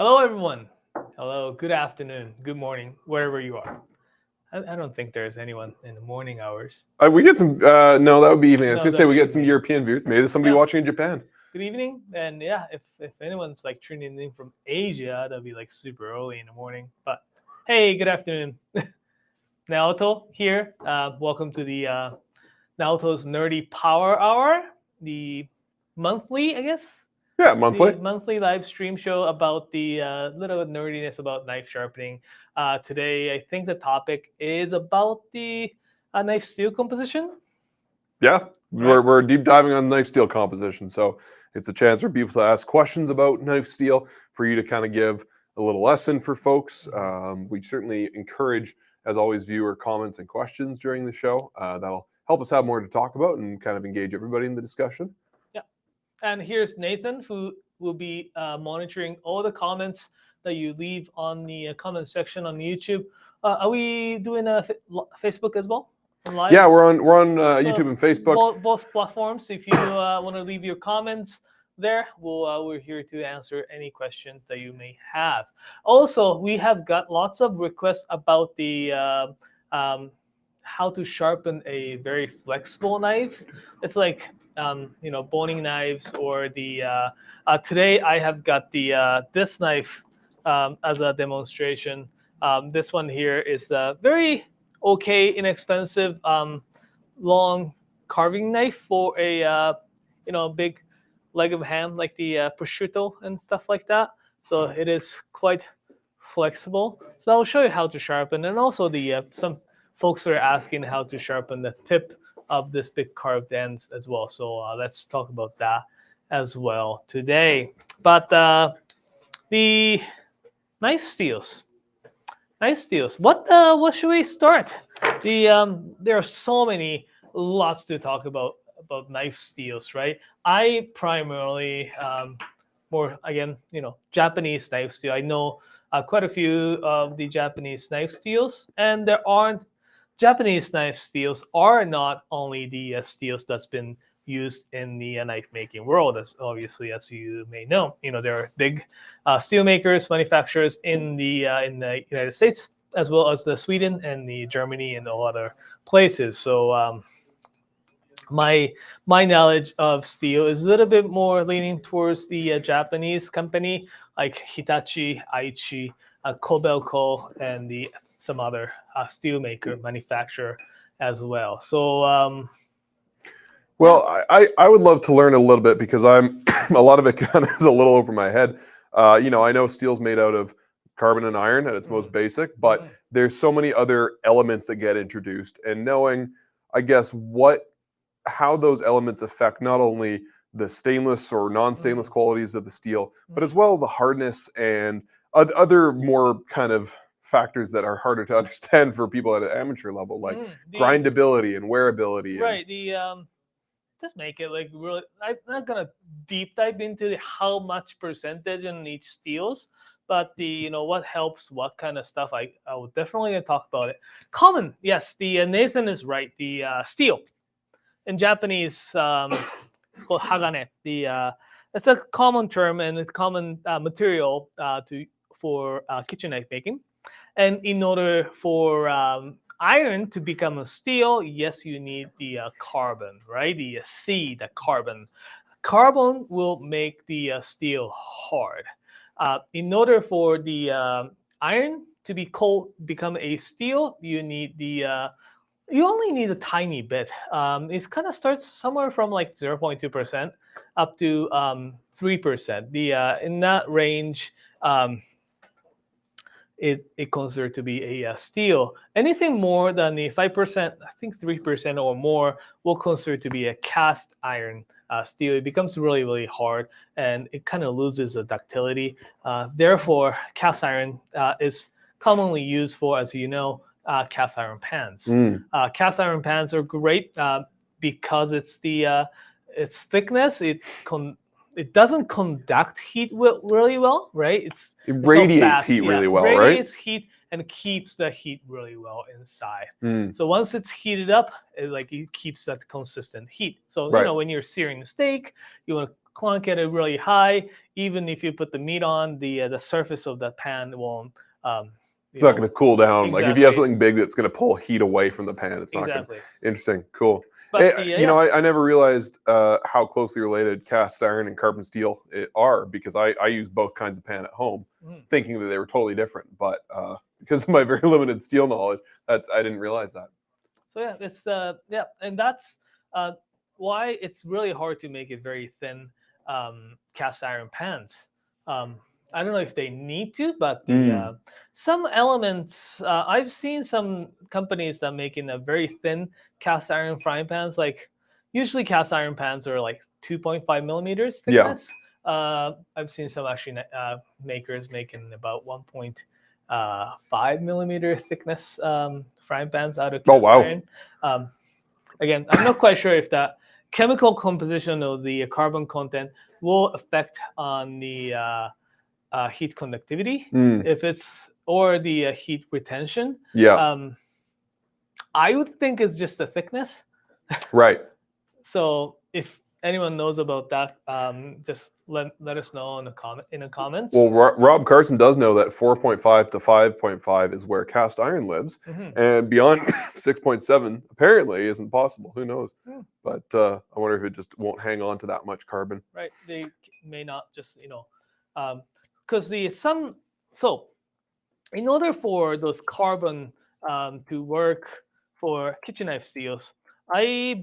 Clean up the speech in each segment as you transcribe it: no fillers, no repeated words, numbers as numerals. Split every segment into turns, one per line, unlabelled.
Hello, everyone. Hello, good afternoon, good morning, wherever you are. I don't think there's anyone in the morning hours.
We get some. No, that would be evening. I was
No,
gonna say
that'd
we
be
get some
evening.
European viewers. Maybe there's somebody
Yeah.
watching in Japan.
Good evening, and yeah, if anyone's like tuning in from Asia, that'll be like super early in the morning. But hey, good afternoon, Naoto here. Welcome to the Naoto's Nerdy Power Hour, the monthly, I guess.
Yeah, monthly.
The monthly live stream show about the little nerdiness about knife sharpening. Today, I think the topic is about the knife steel composition.
Yeah,
Right.
we're deep diving on knife steel composition, so it's a chance for people to ask questions about knife steel, for you to kind of give a little lesson for folks. We certainly encourage, as always, viewer comments and questions during the show. That'll help us have more to talk about and kind of engage everybody in the discussion.
Yeah. And here's Nathan, who will be monitoring all the comments that you leave on the comment section on YouTube. Are we doing a Facebook as well? Live?
Yeah, we're on YouTube and Facebook.
Both platforms. If you want to leave your comments there, we're here to answer any questions that you may have. Also, we have got lots of requests about the how to sharpen a very flexible knife. It's like boning knives, or the today I have got the this knife as a demonstration. This one here is the very okay, inexpensive, long carving knife for a big leg of ham, like the prosciutto and stuff like that. So it is quite flexible. So I'll show you how to sharpen, and also the some folks are asking how to sharpen the tip of this big carved ends as well. So let's talk about that as well today. But the knife steels. What should we start? There are so many lots to talk about knife steels, right? I primarily more again, Japanese knife steel. I know quite a few of the Japanese knife steels, and Japanese knife steels are not only the steels that's been used in the knife making world, as obviously as you may know. There are big steel makers, manufacturers in the United States, as well as the Sweden and the Germany and all other places. So my knowledge of steel is a little bit more leaning towards the Japanese company like Hitachi, Aichi, Kobelco, and some other steel maker manufacturer as well. So
Well, I would love to learn a little bit, because I'm a lot of it kind of is a little over my head. I know steel's made out of carbon and iron at its most basic, but there's so many other elements that get introduced, and knowing, I guess, how those elements affect not only the stainless or non-stainless qualities of the steel, but as well the hardness and other more kind of factors that are harder to understand for people at an amateur level, like grindability and wearability.
Right. Just make it like really. I'm not gonna deep dive into how much percentage in each steels, but the what helps, what kind of stuff. I would definitely talk about it. Common, yes. The Nathan is right. The steel in Japanese, it's called hagane. It's a common term and a common material for kitchen knife making. And in order for iron to become a steel, yes, you need the carbon, right? The carbon. Carbon will make the steel hard. In order for the iron to become a steel, you only need a tiny bit. It kind of starts somewhere from like 0.2% up to 3%. In that range, it considered to be a steel. Anything more than the 5%, I think 3% or more, will consider to be a cast iron steel. It becomes really, really hard, and it kind of loses the ductility. Therefore, cast iron is commonly used for, as you know, cast iron pans. Cast iron pans are great because it's its thickness. It doesn't conduct heat really well, right?
It radiates
so
heat really well,
right?
right?
Radiates heat, and keeps the heat really well inside.
Mm.
So once it's heated up, it keeps that consistent heat. So
Right.
when you're searing the steak, you want to clunk it really high. Even if you put the meat on, the surface of the pan won't.
It's not going to cool down. Like if you have
Exactly.
something big that's going to pull heat away from the pan, it's not going to.
Exactly.
Interesting. Cool.
But
Hey, I never realized how closely related cast iron and carbon steel are, because I use both kinds of pan at home, thinking that they were totally different. But because of my very limited steel knowledge, I didn't realize that.
So it's and that's why it's really hard to make it very thin cast iron pans. I don't know if they need to, but some elements, I've seen some companies that making a very thin cast iron frying pans. Like usually cast iron pans are like 2.5 millimeters thickness. I've seen some actually makers making about 1.5 millimeter thickness frying pans out of cast iron. Again, I'm not quite sure if that chemical composition of the carbon content will affect on the heat conductivity, if it's or the heat retention. I would think it's just the thickness.
Right.
So if anyone knows about that, just let us know in the comments.
Well, Rob Carson does know that 4.5 to 5.5 is where cast iron lives, and beyond 6.7 apparently isn't possible. Who knows? But I wonder if it just won't hang on to that much carbon.
Right. They may not just because so in order for those carbon to work for kitchen knife steels, I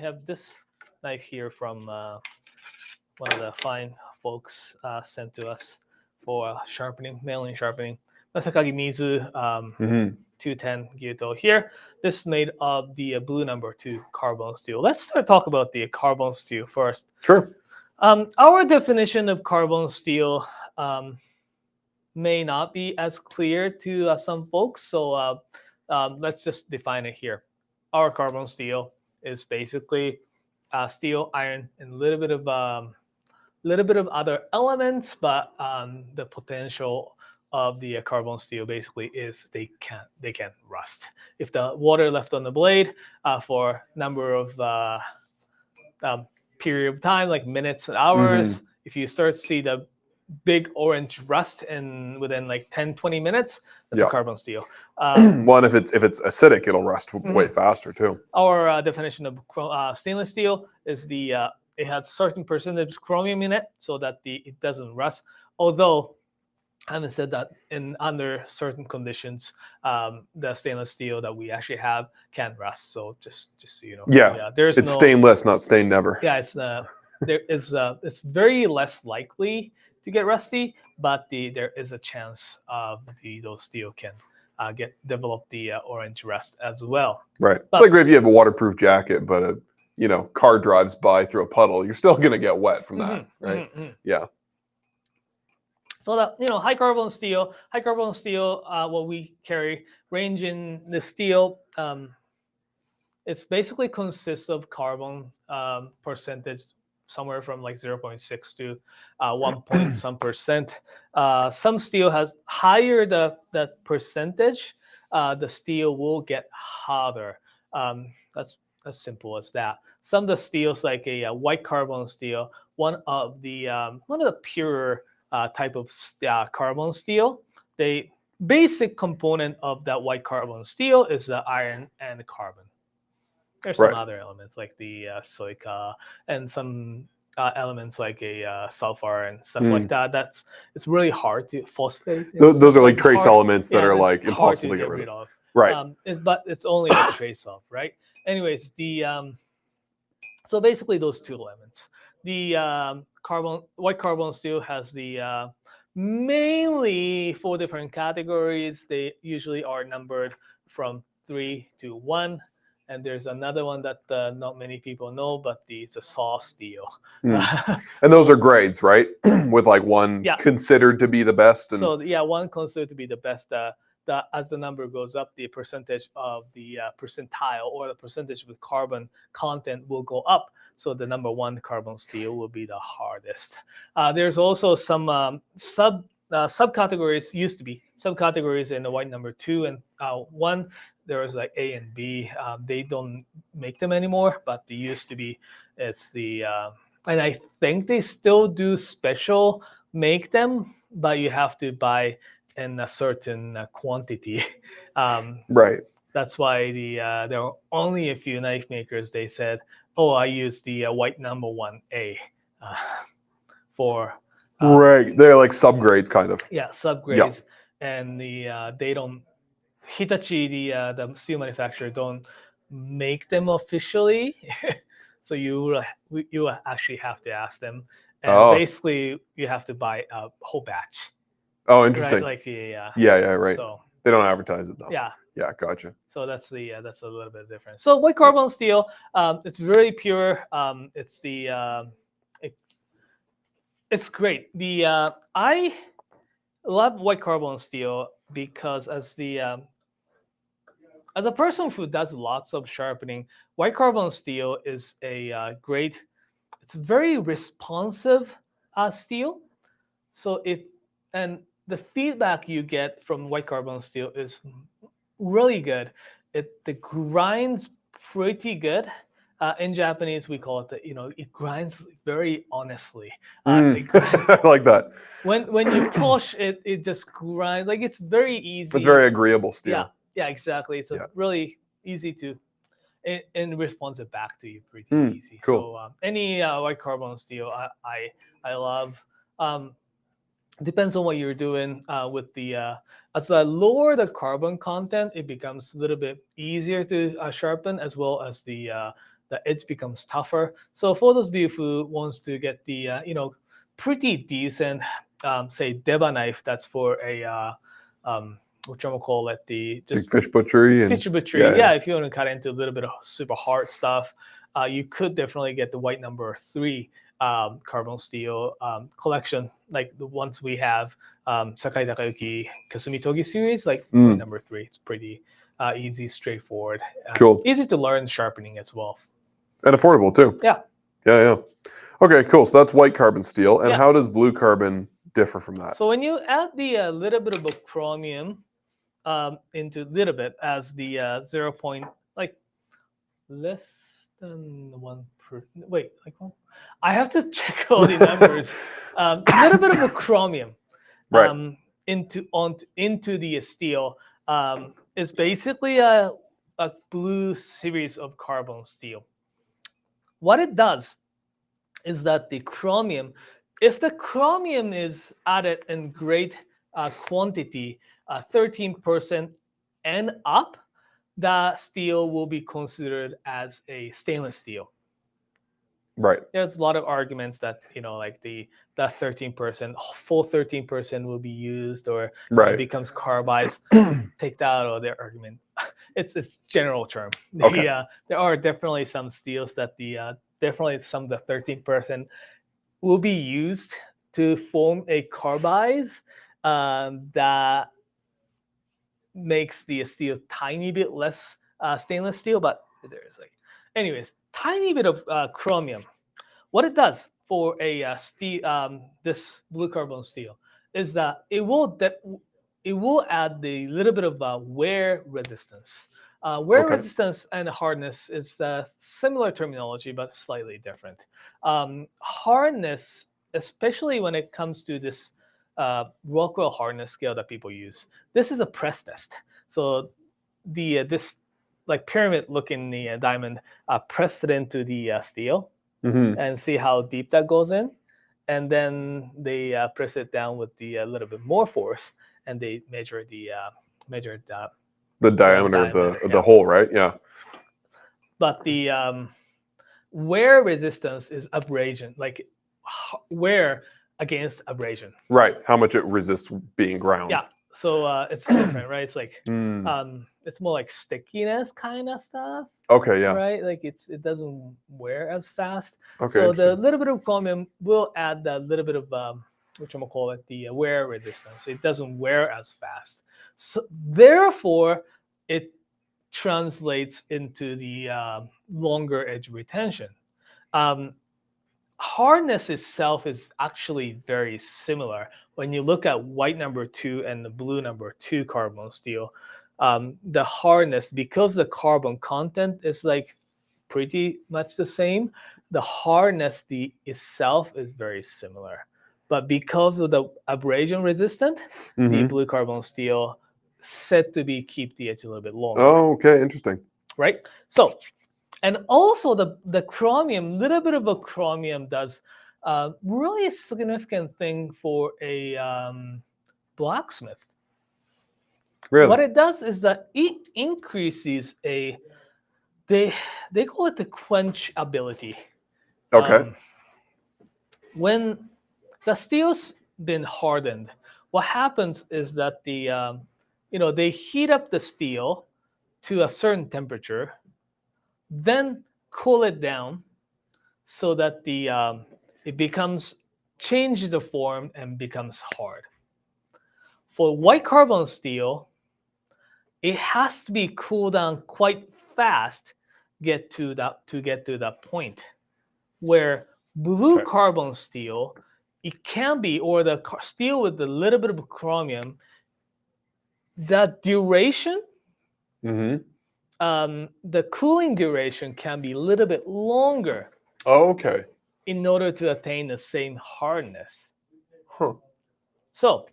have this knife here from one of the fine folks sent to us for sharpening, mailing sharpening. Masakagi Mizu 210 Gyuto here. This is made of the blue number 2 carbon steel. Let's talk about the carbon steel first.
Sure.
Our definition of carbon steel may not be as clear to some folks, so let's just define it here. Our carbon steel is basically steel, iron, and a little bit of other elements, but the potential of the carbon steel basically is they can rust. If the water left on the blade for a number of period of time, like minutes and hours, if you start to see the big orange rust within like 10-20 minutes, that's a carbon steel.
Well, and if it's acidic, it'll rust way faster too.
Our definition of stainless steel is it has certain percentage chromium in it so that it doesn't rust. Although, having said that, under certain conditions, the stainless steel that we actually have can rust. So just so you know, it's
stainless, not stained never.
Yeah, it's very less likely to get rusty, but there is a chance of those steel can develop the orange rust as well.
Right. It's like if you have a waterproof jacket, but a car drives by through a puddle, you're still gonna get wet from that, right? Yeah.
So that high carbon steel, what we carry range in the steel. It's basically consists of carbon percentage somewhere from like 0.6 to 1 point some percent. Some steel has higher that percentage. The steel will get hotter. That's as simple as that. Some of the steels, like a white carbon steel, one of the purer type of carbon steel. The basic component of that white carbon steel is the iron and the carbon. There's some other elements like the silica and some elements like a sulfur and stuff like that. It's really hard to phosphate.
Those are like trace elements that are like impossible to get rid of. Right.
But it's only a trace of, right? Anyways, so basically those two elements. The white carbon steel has the mainly 4 different categories. They usually are numbered from 3 to 1. And there's another one that not many people know, but it's a saw steel.
And those are grades, right? With like one considered to be the best.
So one considered to be the best. As the number goes up, the percentage of the percentile or the percentage with carbon content will go up. So the number 1 carbon steel will be the hardest. There's also some subcategories used to be subcategories in the white number 2 and 1. There was like A and B. They don't make them anymore, but they used to be. It's the and I think they still do special make them, but you have to buy in a certain quantity.
Right.
That's why there are only a few knife makers. They said, "Oh, I use the white number 1A for."
Right. They're like subgrades, kind of.
Yeah, subgrades, and they don't. Hitachi, the steel manufacturer, don't make them officially, so you actually have to ask them, and basically you have to buy a whole batch.
Oh, interesting.
Right? Like
yeah, right.
So
they don't advertise it though.
yeah,
gotcha.
so that's that's a little bit different. So white carbon steel, it's very pure. It's it's great. I love white carbon steel because as a person who does lots of sharpening, white carbon steel is a great. It's very responsive steel. So and the feedback you get from white carbon steel is really good. The grinds pretty good. In Japanese, we call it it grinds very honestly.
I like that.
When you push it, it just grinds. Like it's very easy.
It's very agreeable steel.
Yeah, exactly. It's really easy to and responsive back to you pretty easy.
Cool.
So any white carbon steel, I love. Depends on what you're doing with the as the lower the carbon content, it becomes a little bit easier to sharpen, as well as the edge becomes tougher. So for those people who wants to get the pretty decent say Deba knife, that's for a what you call it, the just
fish butchery.
Fish butchery, yeah. If you want to cut into a little bit of super hard stuff, you could definitely get the white number 3 carbon steel collection, like the ones we have, Sakai Takayuki Kasumi Togi series, like number 3. It's pretty easy, straightforward,
cool,
easy to learn sharpening as well,
and affordable too.
Yeah.
Okay, cool. So that's white carbon steel, and how does blue carbon differ from that?
So when you add the little bit of a chromium into a little bit as the 0. Like less than 1 per. Wait, like I have to check all the numbers. A little bit of a chromium, into the steel is basically a blue series of carbon steel. What it does is that the chromium, if the chromium is added in great quantity, 13% and up, the steel will be considered as a stainless steel.
Right.
There's a lot of arguments that like that 13%, full 13% will be used, or it becomes carbides. Take that out of their argument. It's general term. There are definitely some steels that definitely some of the 13% will be used to form a carbide that makes the steel tiny bit less stainless steel, but there's anyways, tiny bit of chromium. What it does for a steel, this blue carbon steel, is that it will add the little bit of wear resistance. Wear resistance and hardness is similar terminology, but slightly different. Hardness, especially when it comes to this Rockwell hardness scale that people use. This is a press test. So this like pyramid looking diamond pressed it into the steel and see how deep that goes in, and then they press it down with the little bit more force, and they measure the
diameter of the hole, right? Yeah.
But the wear resistance is abrasion, like wear against abrasion.
Right. How much it resists being ground.
Yeah. So it's different, right? It's like it's more like stickiness kind of stuff.
Okay. Yeah.
Right. Like it doesn't wear as fast.
Okay.
So the little bit of chromium will add that little bit of which I'm gonna call it the wear resistance. It doesn't wear as fast. So therefore, it translates into the longer edge retention. hardness itself is actually very similar. When you look at white number 2 and the blue number 2 carbon steel, the hardness, because the carbon content is like pretty much the same, the hardness itself is very similar. But because of the abrasion resistant, the blue carbon steel said to be keep the edge a little bit longer.
Oh, okay, interesting.
Right? So, and also the chromium, little bit of a chromium does really a significant thing for a blacksmith.
Really?
What it does is that it increases they call it the quench ability.
Okay.
When the steel's been hardened, what happens is that they heat up the steel to a certain temperature, then cool it down so that it changes the form and becomes hard. For white carbon steel, it has to be cooled down quite fast to get to that point. Where blue carbon steel, it can be, or the steel with a little bit of chromium, that duration, the cooling duration can be a little bit longer.
Oh, okay.
In order to attain the same hardness.
Huh.
So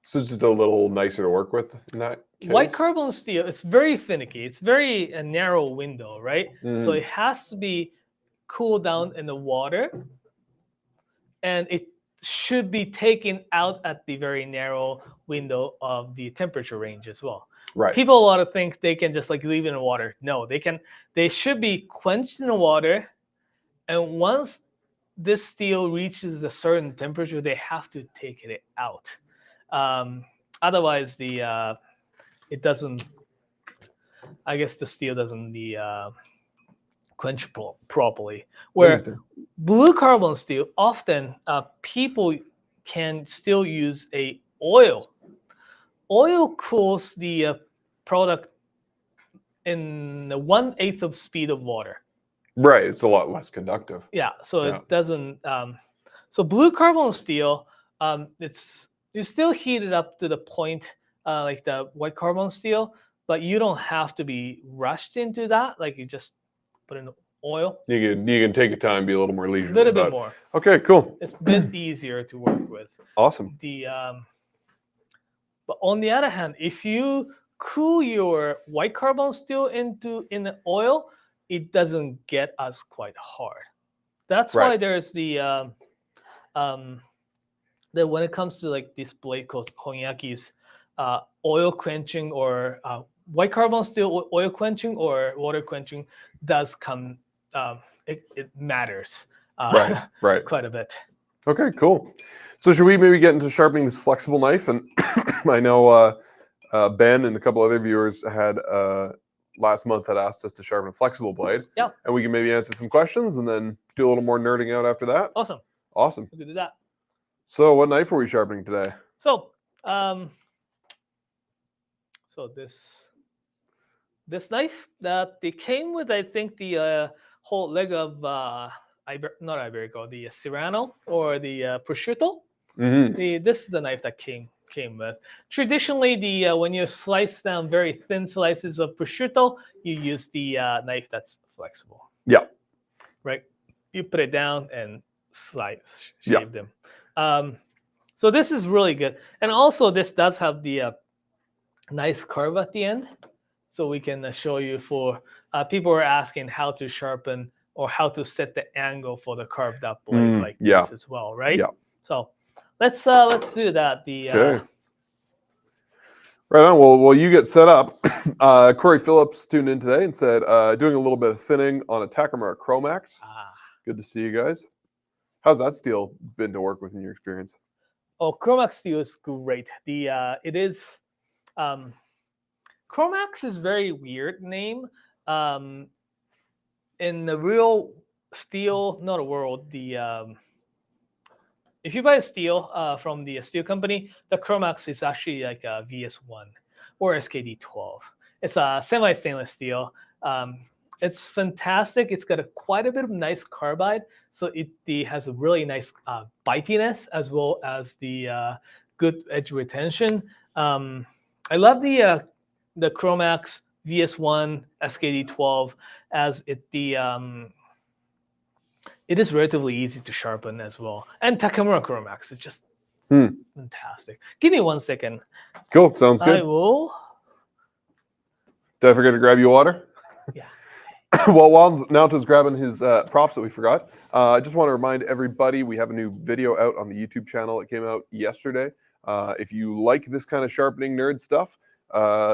it's just a little nicer to work with in that case?
White carbon steel, it's very finicky. It's very a narrow window, right? So it has to be cooled down in the water, and it should be taken out at the very narrow window of the temperature range as well.
Right.
People a lot of think they can just like leave it in the water. No, they should be quenched in the water, and once this steel reaches a certain temperature, they have to take it out. Otherwise, it doesn't. I guess the steel doesn't quench properly. Where blue carbon steel, often people can still use a oil. Oil cools the product in 1/8 of speed of water.
Right, it's a lot less conductive.
Yeah, so it doesn't. So blue carbon steel, you still heat it up to the point like the white carbon steel, but you don't have to be rushed into that. Like you just put in oil.
You can take your time, be a little more leisurely.
A little bit more.
Okay, cool.
It's a bit easier to work with.
Awesome.
But on the other hand, if you cool your white carbon steel in the oil, it doesn't get as quite hard. That's why there's when it comes to like this blade called Konyaki's, oil quenching or white carbon steel oil quenching or water quenching does come. It matters quite a bit.
Okay, cool. So should we maybe get into sharpening this flexible knife? And I know Ben and a couple other viewers had last month had asked us to sharpen a flexible blade.
Yeah.
And we can maybe answer some questions and then do a little more nerding out after that.
Awesome.
Awesome.
We can do that.
So what knife are we sharpening today?
So this knife that they came with, I think the whole leg of not Iberico, the Serrano or the prosciutto. This is the knife that came with. Traditionally, when you slice down very thin slices of prosciutto, you use the knife that's flexible.
Yeah.
Right. You put it down and shave them. So this is really good, and also this does have the nice curve at the end, so we can show you for people who are asking how to sharpen or how to set the angle for the curved up blades like this as well, right?
Yeah.
So let's do that.
Right on. Well, while you get set up, Corey Phillips tuned in today and said, doing a little bit of thinning on a Takamura Chromax. Good to see you guys. How's that steel been to work with in your experience?
Oh, Chromax steel is great. It is Chromax is very weird name. In the real steel, not a world, if you buy a steel from the steel company, the Chromax is actually like a VS1 or SKD12. It's a semi-stainless steel. It's fantastic. It's got quite a bit of nice carbide, so it has a really nice bitiness as well as the good edge retention. I love the Chromax VS1 SKD12 as it is relatively easy to sharpen as well. And Takamura Chromax is just fantastic. Give me 1 second.
Cool. Sounds good.
I will.
Did I forget to grab you water?
Yeah.
Well, while Naoto's grabbing his props that we forgot, I just want to remind everybody we have a new video out on the YouTube channel. It came out yesterday. If you like this kind of sharpening nerd stuff,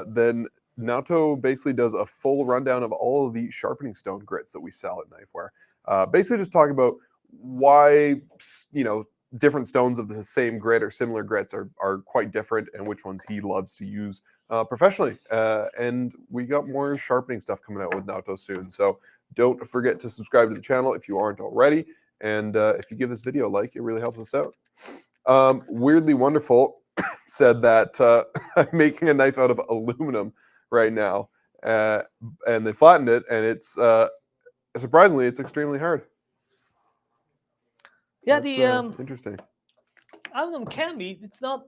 then Naoto basically does a full rundown of all of the sharpening stone grits that we sell at Knifewear. Basically just talking about why, different stones of the same grit or similar grits are quite different, and which ones he loves to use professionally. And we got more sharpening stuff coming out with Naoto soon. So don't forget to subscribe to the channel if you aren't already. And if you give this video a like, it really helps us out. Weirdly Wonderful said that I'm making a knife out of aluminum right now. And they flattened it, and it's surprisingly, it's extremely hard.
Yeah,
That's, interesting.
Aluminum can be. It's not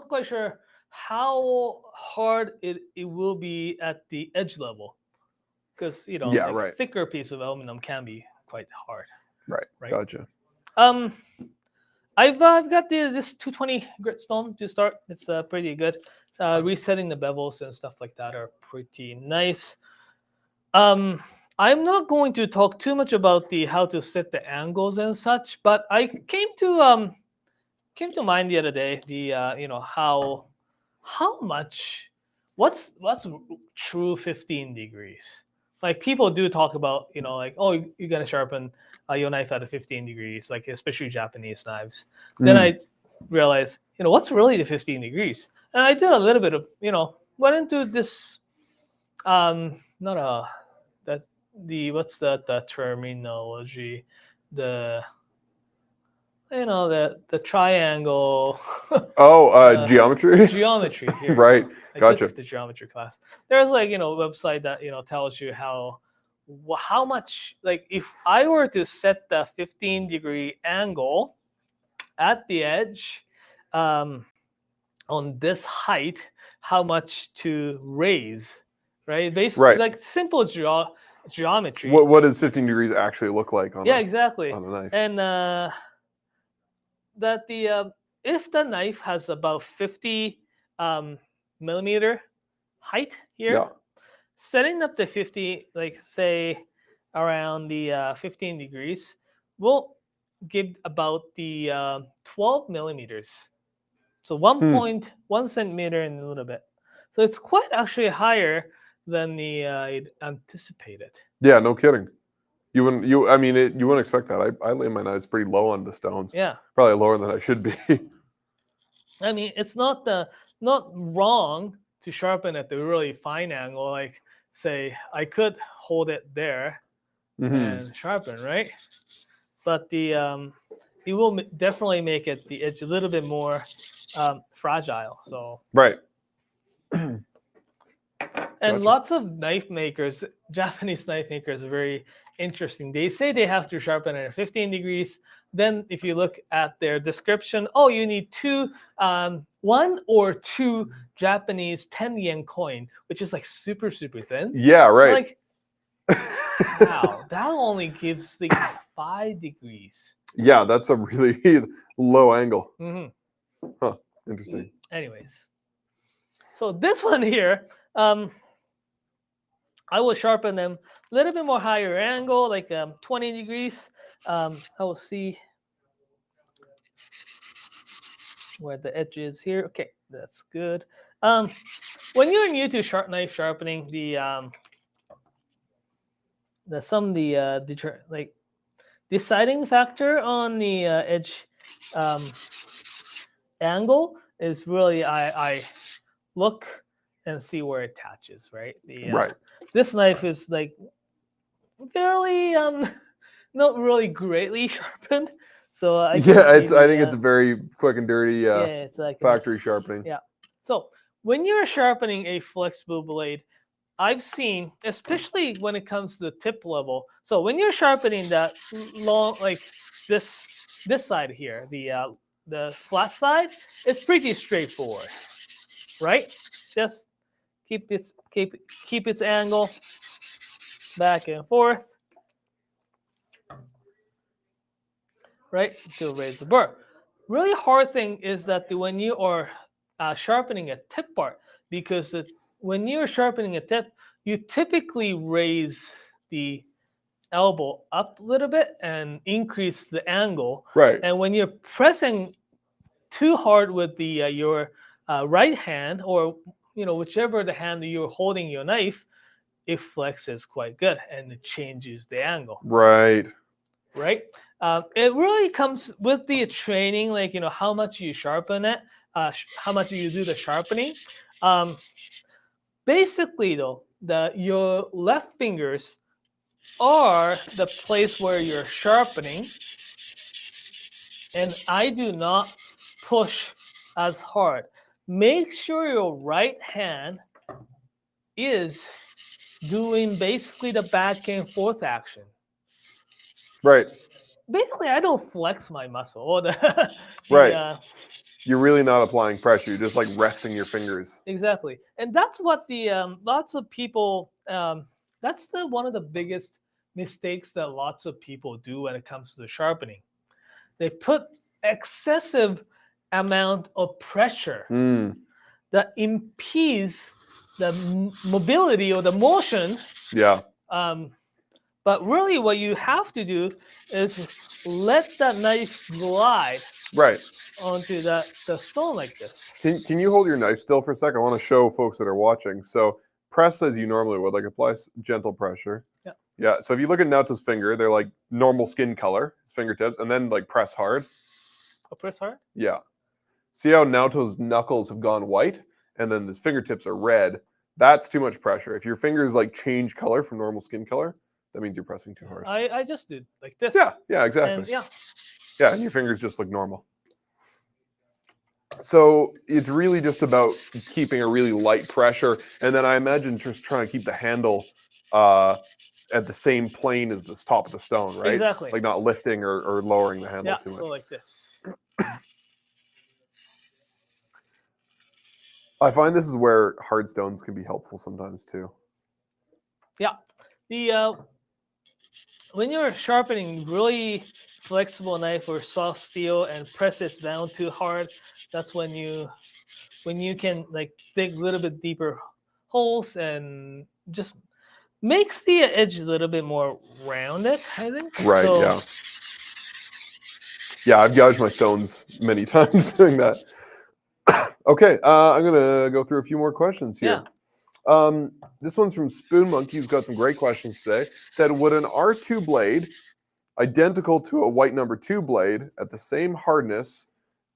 quite sure how hard it will be at the edge level, because
right.
thicker piece of aluminum can be quite hard.
Right. Gotcha.
I've got this 220 grit stone to start. It's pretty good. Resetting the bevels and stuff like that are pretty nice. I'm not going to talk too much about how to set the angles and such, but I came to mind the other day how much what's true 15 degrees. Like, people do talk about oh, you gotta sharpen your knife at 15 degrees, like especially Japanese knives. Then I realized what's really the 15 degrees, and I did a little bit of went into this what's the terminology, the triangle.
Geometry.
Geometry here.
Right. Gotcha.
I took the geometry class. There's a website that tells you how much, like, if I were to set the 15-degree angle at the edge on this height, how much to raise, right? Basically, like simple geometry.
What does 15 degrees actually look like on
exactly
on a knife?
And that if the knife has about 50 millimeter height here, setting up the 50, like say around the 15 degrees, will give about the 12 millimeters. So 1.1 centimeter and a little bit. So it's quite actually higher than the anticipated.
Yeah, no kidding. You wouldn't expect that. I lay my knives pretty low on the stones.
Yeah,
probably lower than I should be.
I mean, it's not wrong to sharpen at the really fine angle. Like, say, I could hold it there and sharpen, right? But it will definitely make the edge a little bit more fragile. So
right.
And lots of knife makers, Japanese knife makers, are very interesting. They say they have to sharpen it at 15 degrees. Then if you look at their description, oh, you need one or two Japanese 10 yen coin, which is like super, super thin.
Yeah, right.
Like, wow, that only gives things 5 degrees.
Yeah, that's a really low angle. Huh, interesting.
Anyways, so this one here, I will sharpen them a little bit more higher angle, like 20 degrees. I will see where the edge is here. Okay, that's good. When you're new to knife sharpening, the deciding factor on the edge angle is really I look and see where it attaches, right?
Right.
This knife is like fairly not really greatly sharpened, so I think it's
a very quick and dirty
it's like
factory sharpening.
Yeah. So when you're sharpening a flexible blade, I've seen, especially when it comes to the tip level. So when you're sharpening that long, like this side here, the flat side, it's pretty straightforward, right? Just keep its angle back and forth, right, to raise the burr. Really hard thing is that when you are sharpening a tip part, because when you're sharpening a tip, you typically raise the elbow up a little bit and increase the angle.
Right.
And when you're pressing too hard with the your right hand, or whichever the hand that you're holding your knife, it flexes quite good and it changes the angle.
Right.
Right. It really comes with the training, like how much you sharpen it, how much you do the sharpening. Basically, though, your left fingers are the place where you're sharpening, and I do not push as hard. Make sure your right hand is doing basically the back and forth action.
Right.
Basically, I don't flex my muscle or the
right. You're really not applying pressure. You're just like resting your fingers.
Exactly, and that's what the lots of people. That's one of the biggest mistakes that lots of people do when it comes to the sharpening. They put excessive amount of pressure that impedes the mobility or the motion.
Yeah.
But really, what you have to do is let that knife glide onto the stone like this.
Can you hold your knife still for a second? I want to show folks that are watching. So press as you normally would, like apply gentle pressure.
Yeah.
Yeah. So if you look at Naoto's finger, they're like normal skin color, his fingertips, and then like press hard.
Oh, press hard?
Yeah. See how Naoto's knuckles have gone white, and then his fingertips are red. That's too much pressure. If your fingers like change color from normal skin color, that means you're pressing too hard.
I just did like this.
Yeah, exactly.
And
yeah, and your fingers just look normal. So it's really just about keeping a really light pressure, and then I imagine just trying to keep the handle at the same plane as the top of the stone, right?
Exactly.
Like not lifting or lowering the handle too much.
So like this.
I find this is where hard stones can be helpful sometimes too.
Yeah. The when you're sharpening really flexible knife or soft steel and press it down too hard, that's when you can like dig a little bit deeper holes and just makes the edge a little bit more rounded, I think.
Right, yeah. Yeah, I've gouged my stones many times doing that. Okay, I'm going to go through a few more questions here.
Yeah.
This one's from Spoon Monkey, who's got some great questions today. Said, would an R2 blade, identical to a white number 2 blade at the same hardness,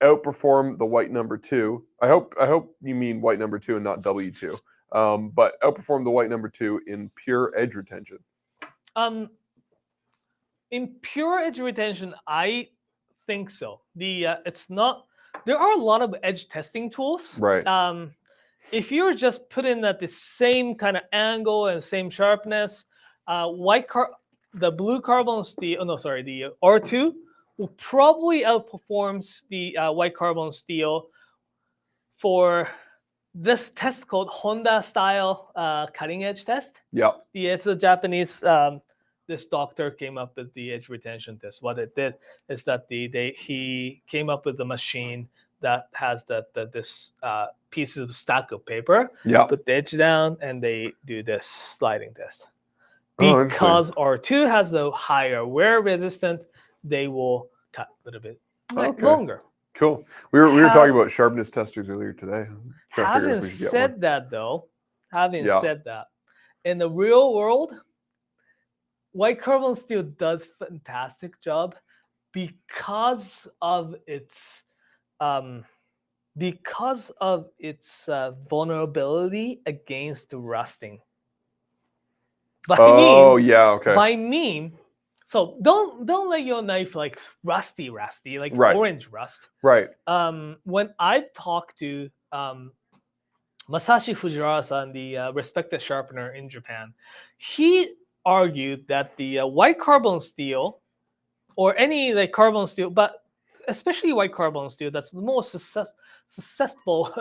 outperform the white number 2? I hope you mean white number 2 and not W2. But outperform the white number 2 in pure edge retention.
In pure edge retention, I think so. It's not. There are a lot of edge testing tools.
Right.
If you're just putting at the same kind of angle and same sharpness, the blue carbon steel. Oh, no, sorry, the R2 will probably outperforms the white carbon steel for this test called Honda style cutting edge test.
Yeah.
Yeah, it's a Japanese. This doctor came up with the edge retention test. What it did is that he came up with a machine that has this piece of stack of paper.
Yeah.
Put the edge down, and they do this sliding test.
Oh,
Because R2 has the higher wear resistant, they will cut a little bit longer.
Cool. We were talking about sharpness testers earlier today.
Having said that, in the real world, white carbon steel does a fantastic job because of its vulnerability against rusting. By mean, so don't let your knife like rusty, like orange rust.
Right.
When I've talked to Masashi Fujiwara-san, the respected sharpener in Japan, he argued that the white carbon steel, or any like carbon steel, but especially white carbon steel, that's the most susceptible.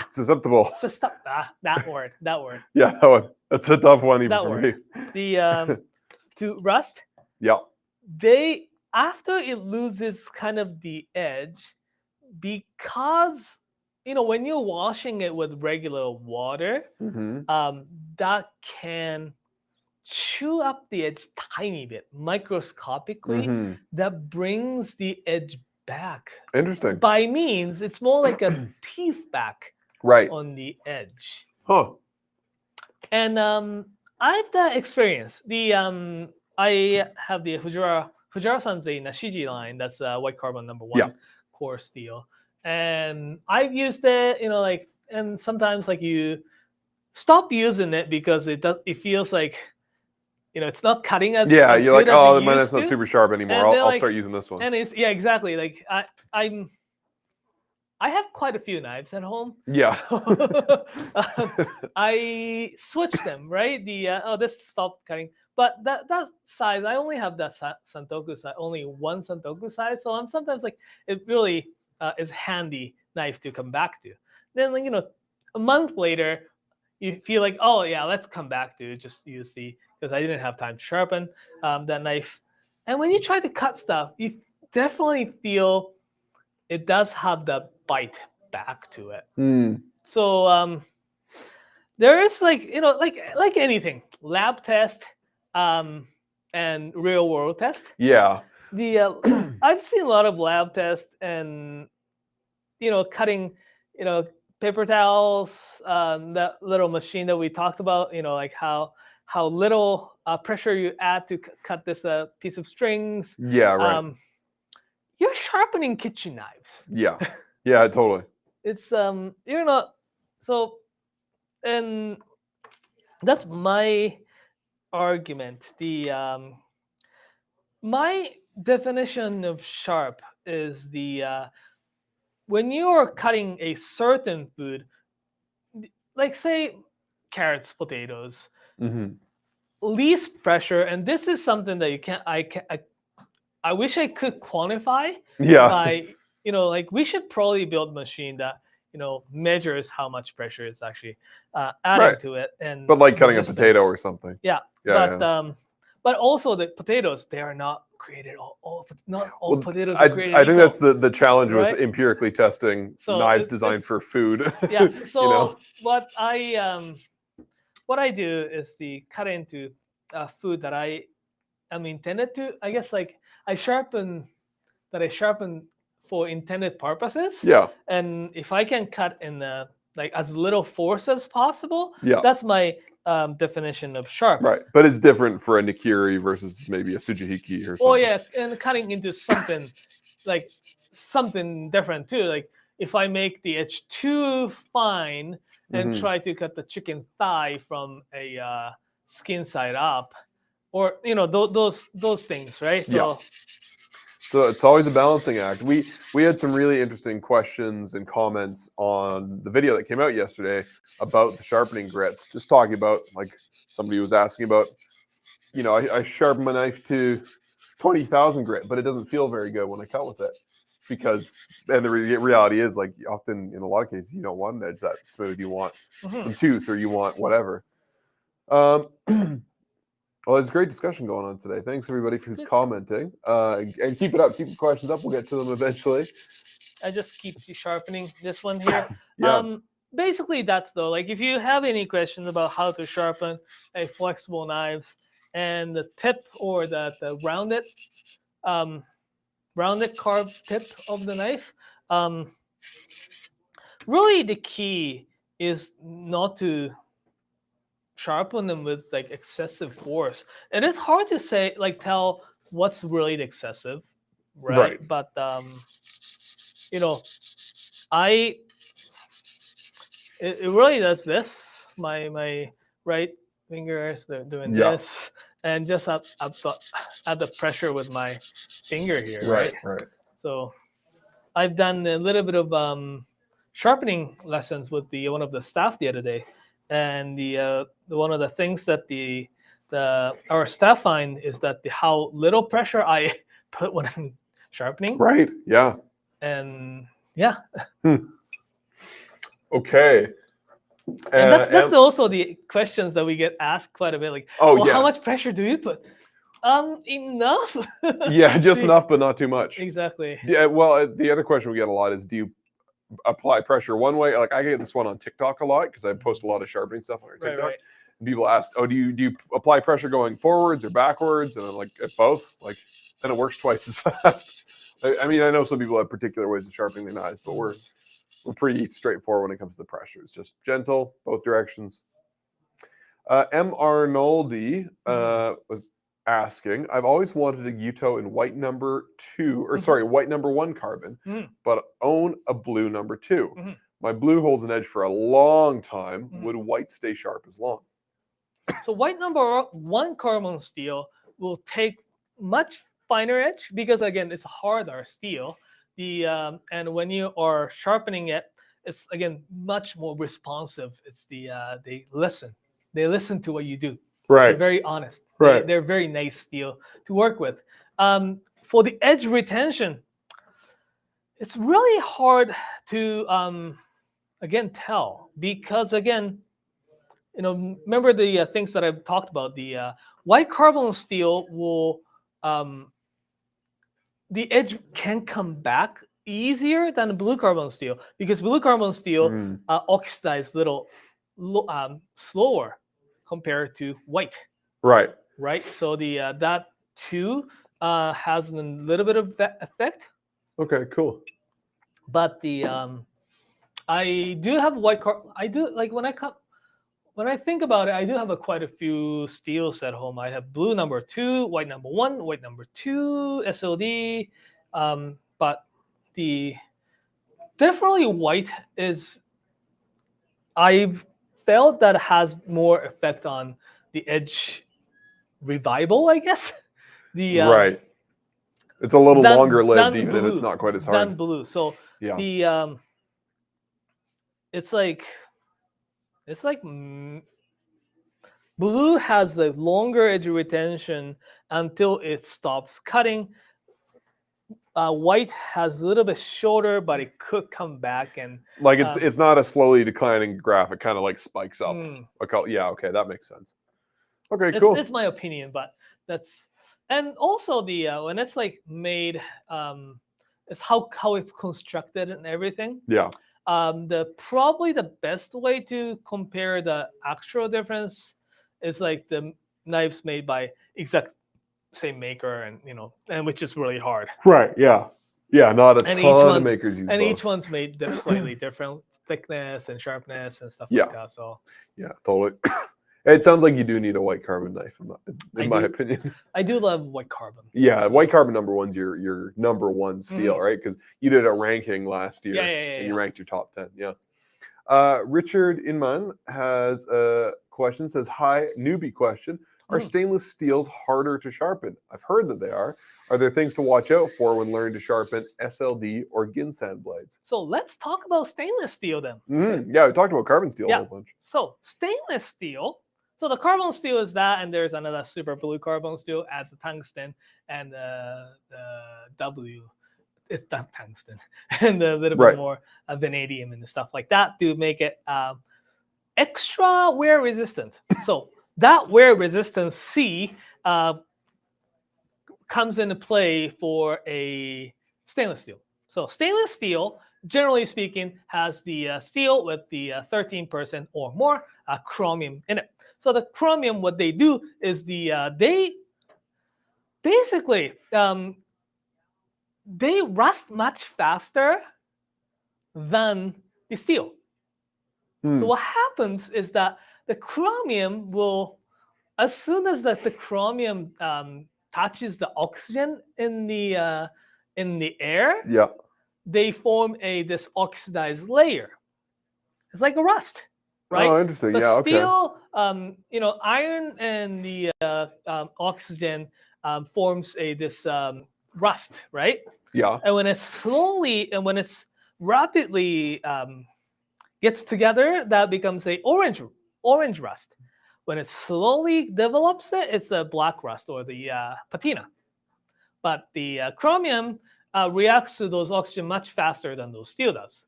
Susceptible.
That word.
Yeah, that one. That's a tough one even
That
for
word.
me.
The to rust.
Yeah.
They, after it loses kind of the edge, because when you're washing it with regular water,
Hmm.
that can chew up the edge tiny bit, microscopically.
Hmm.
That brings the edge back.
Interesting.
By means, it's more like a teeth back
Right.
on the edge.
Huh.
And I have that experience. I have the Fujiwara-san's a Nashiji line. That's white carbon #1
Yeah.
core steel, and I've used it. And sometimes like you stop using it because it feels like it's not cutting as
Yeah,
as
you're
good
like,
as
oh,
it
mine
used
is not
to.
super sharp anymore.
And they're
I'll
like-
start using this one.
And it's exactly like I have quite a few knives at home.
Yeah.
So, I switched them, right? This stopped cutting, but that size, I only have that santoku size, only one santoku size. So I'm sometimes like, it really is handy knife to come back to. Then like, a month later, you feel like, oh yeah, let's come back to just use because I didn't have time to sharpen that knife. And when you try to cut stuff, you definitely feel it does have that bite back to it.
Mm.
So there is like like anything, lab test and real world test.
Yeah.
I've seen a lot of lab tests and cutting paper towels, that little machine that we talked about, like how little pressure you add to cut this piece of strings.
Yeah, right.
You're sharpening kitchen knives.
Yeah. Yeah, totally.
It's you're not so, and that's my argument. My definition of sharp is when you're cutting a certain food, like say carrots, potatoes,
Hmm.
least pressure, and this is something that you can't. I wish I could quantify.
Yeah.
By like we should probably build a machine that measures how much pressure is actually adding
Right.
to it, and
But like cutting a
resistance.
potato or something.
Yeah,
Yeah,
but also the potatoes, they are not created not all
Well,
potatoes
I
are created
think
equal.
that's the challenge
right?
with empirically testing
So
knives
it's-
designed for food.
Yeah. So
you know?
what I do is the cut into food that I am intended to. I guess like I sharpen for intended purposes.
Yeah.
And if I can cut in like as little force as possible,
Yeah.
that's my definition of sharp.
Right. But it's different for a nikiri versus maybe a sujihiki or something.
Oh yeah, and cutting into something like something different too. Like if I make the edge too fine and
Mhm.
try to cut the chicken thigh from a skin side up, or those things, right?
Yeah. So it's always a balancing act. We had some really interesting questions and comments on the video that came out yesterday about the sharpening grits. Just talking about, like, somebody was asking about, I sharpen my knife to 20,000 grit, but it doesn't feel very good when I cut with it. And the reality is, like, often in a lot of cases, you don't want an edge that smooth. You want some tooth, or you want whatever. Well, there's a great discussion going on today. Thanks everybody for commenting. And keep it up. Keep the questions up. We'll get to them eventually.
I just keep sharpening this one here.
Yeah.
Basically, that's though. Like, if you have any questions about how to sharpen a flexible knives and the tip or the rounded carved tip of the knife, really the key is not to sharpen them with like excessive force. It is hard to say, like, tell what's really excessive, right? But it really does this. My right fingers, they're doing this, and just add the pressure with my finger here, right?
Right.
So I've done a little bit of sharpening lessons with one of the staff the other day, and the one of the things that our staff find is that how little pressure I put when I'm sharpening.
Right. Yeah.
And yeah.
Okay.
And that's also the questions that we get asked quite a bit. Like, how much pressure do you put? Enough.
Yeah, just enough, but not too much.
Exactly.
Yeah. Well, the other question we get a lot is, do you apply pressure one way? Like I get this one on TikTok a lot because I post a lot of sharpening stuff on our TikTok.
Right.
And people ask, "Oh, do you apply pressure going forwards or backwards?" And I'm like, both. Like, then it works twice as fast. I mean, I know some people have particular ways of sharpening their knives, but we're pretty straightforward when it comes to the pressure. It's just gentle, both directions. M. Arnoldi was asking, I've always wanted a Yuto in white number 2, or sorry, white number 1 carbon, but own a blue number 2. My blue holds an edge for a long time. Would white stay sharp as long?
So white number 1 carbon steel will take much finer edge because again it's harder steel. And when you are sharpening it, it's again much more responsive. It's they listen to what you do.
Right.
They're very honest.
Right.
They're very nice steel to work with. For the edge retention, it's really hard to again tell because again, remember the things that I've talked about. The white carbon steel will the edge can come back easier than the blue carbon steel because blue carbon steel oxidizes little slower compared to white.
Right.
So that too has a little bit of effect.
Okay, cool.
But I do have white carbon. I do like when I think about it, I do have quite a few steels at home. I have blue number 2, white number 1, white number 2, SOD. But definitely white is, I've felt that has more effect on the edge revival, I guess.
Right. It's a little longer lived, even if it's not quite as hard.
Than blue. So yeah. It's like blue has the longer edge retention until it stops cutting. White has a little bit shorter, but it could come back and
like it's not a slowly declining graph. It kind of like spikes up. Yeah, okay, that makes sense. Okay, cool.
It's my opinion, but that's and also when it's like made, it's how it's constructed and everything.
Yeah.
Probably the best way to compare the actual difference is like the knives made by exact same maker, and which is really hard.
Right. Yeah. Yeah. Not a ton of makers use
and
both.
Each one's made slightly different thickness and sharpness and stuff
like
that. So
yeah, totally. It sounds like you do need a white carbon knife, in my opinion.
I do love white carbon.
Yeah, white carbon number 1's your number 1 steel, right? Because you did a ranking last year, and you ranked your top 10. Yeah. Richard Inman has a question. Says, "Hi, newbie question: Are stainless steels harder to sharpen? I've heard that they are. Are there things to watch out for when learning to sharpen SLD or Ginsand blades?"
So let's talk about stainless steel then.
Yeah, we talked about carbon steel a whole bunch.
So stainless steel. So the carbon steel is that, and there's another super blue carbon steel adds the tungsten and the W. It's not tungsten and a little bit more vanadium and stuff like that to make it extra wear resistant. So that wear resistance C comes into play for a stainless steel. So stainless steel, generally speaking, has the steel with the 13% or more chromium in it. So the chromium, what they do is they basically they rust much faster than the steel. So what happens is that the chromium will, as soon as the chromium touches the oxygen in the air, they form this oxidized layer. It's like a rust, right?
Oh, interesting.
But steel, iron and the oxygen forms this rust, right?
Yeah.
And when it's rapidly gets together, that becomes a orange rust. When it slowly develops, it's a black rust or the patina. But the chromium reacts to those oxygen much faster than those steel does.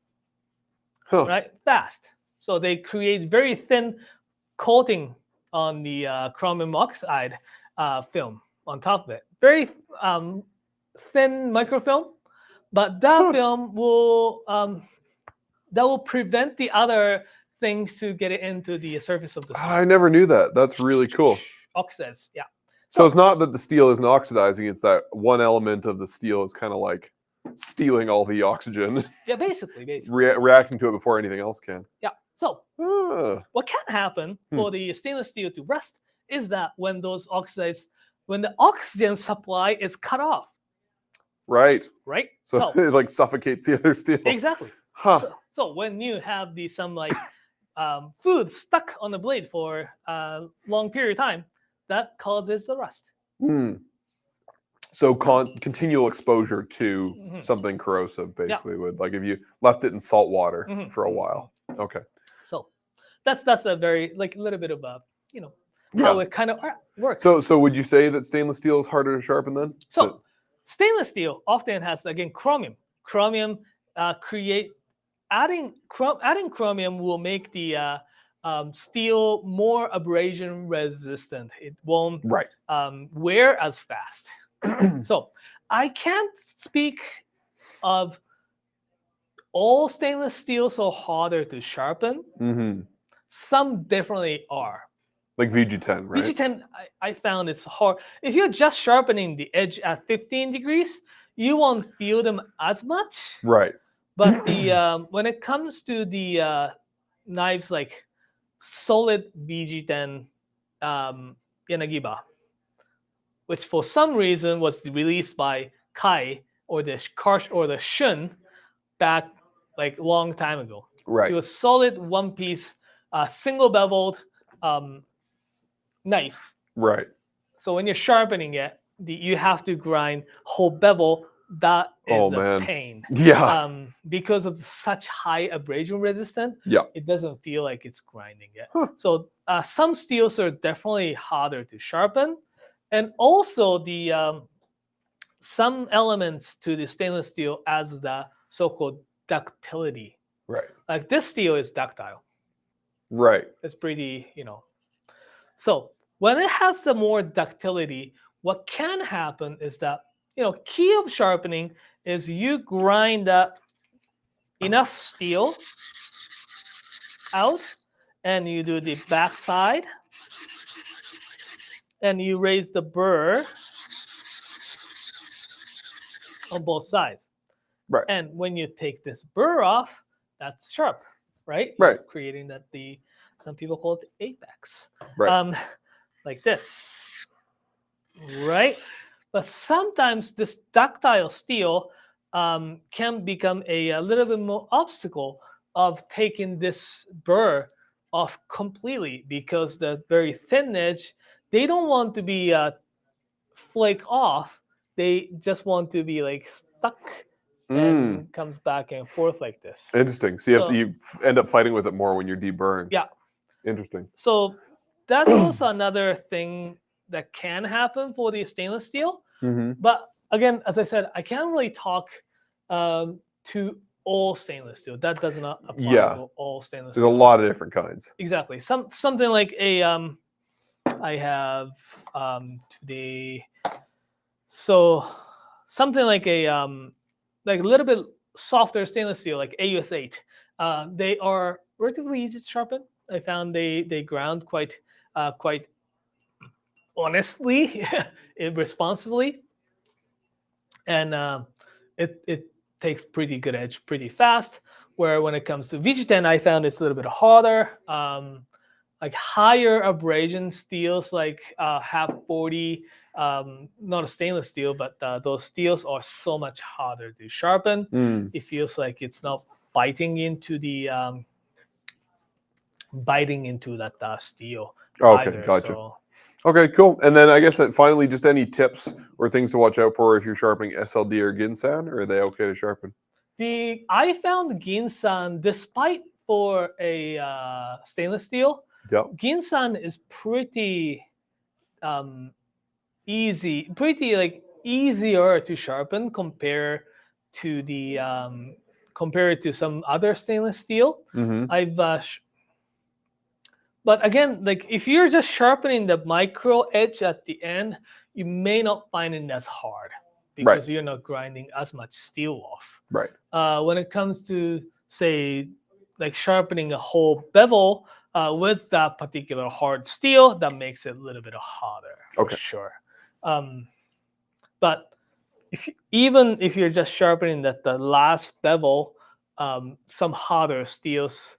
Huh.
Right? Fast. So they create very thin coating on the chromium oxide film on top of it. Very thin microfilm, but that film will prevent the other things to get it into the surface of the steel.
I never knew that. That's really cool.
Oxides, yeah.
So it's not that the steel isn't oxidizing; it's that one element of the steel is kind of like stealing all the oxygen.
Yeah, basically.
Reacting to it before anything else can.
Yeah. So what can happen for the stainless steel to rust is that when those oxides, when the oxygen supply is cut off.
Right.
Right.
So it like suffocates the other steel.
Exactly.
Huh.
So when you have some like food stuck on the blade for a long period of time, that causes the rust.
So continual exposure to something corrosive basically would, like if you left it in salt water for a while. Okay.
So that's a very like a little bit of a how it kind of works.
So would you say that stainless steel is harder to sharpen then?
So stainless steel often has again chromium. Chromium adding chromium will make the steel more abrasion resistant. It won't wear as fast. So I can't speak of all stainless steels are harder to sharpen. Some definitely are.
Like VG10, right?
VG10, I found it's hard. If you're just sharpening the edge at 15 degrees, you won't feel them as much.
Right.
But the when it comes to the knives like solid VG10 Yanagiba, which for some reason was released by Kai or the Shun back like a long time ago.
Right.
It was solid one piece, single beveled knife.
Right.
So when you're sharpening it, you have to grind whole bevel. That is a pain.
Yeah.
Because of such high abrasion resistance, it doesn't feel like it's grinding it. So some steels are definitely harder to sharpen. And also the some elements to the stainless steel adds the so-called ductility.
Right.
Like this steel is ductile.
Right.
It's pretty, So when it has the more ductility, what can happen is that, key of sharpening is you grind that enough steel out and you do the back side and you raise the burr on both sides.
Right.
And when you take this burr off, that's sharp, right?
Right.
You're creating that some people call it the apex.
Right.
Like this, right? But sometimes this ductile steel can become a little bit more obstacle of taking this burr off completely because the very thin edge, they don't want to be flake off. They just want to be like stuck and comes back and forth like this.
Interesting. So you end up fighting with it more when you're deburring.
Yeah.
Interesting.
So that's also another thing that can happen for the stainless steel. But again, as I said, I can't really talk to all stainless steel. That does not apply to all stainless steel.
There's a lot of different kinds.
Exactly. Something like I have today. So something like a little bit softer stainless steel, like AUS8. They are relatively easy to sharpen. I found they ground quite honestly, responsibly, and it takes pretty good edge pretty fast. Where when it comes to VG10, I found it's a little bit harder. Like higher abrasion steels, like half 40, not a stainless steel, but those steels are so much harder to sharpen. It feels like it's not biting into that steel.
Okay,
either,
gotcha.
So.
Okay, cool. And then I guess that finally, just any tips or things to watch out for if you're sharpening SLD or Ginsan, or are they okay to sharpen?
I found Ginsan, despite for a stainless steel,
Yep.
Ginsan is pretty easy, pretty like easier to sharpen compared to some other stainless steel. I've but again, like if you're just sharpening the micro edge at the end, you may not find it as hard because you're not grinding as much steel off.
Right.
When it comes to say like sharpening a whole bevel with that particular hard steel, that makes it a little bit harder for sure. But even if you're just sharpening the last bevel, some harder steels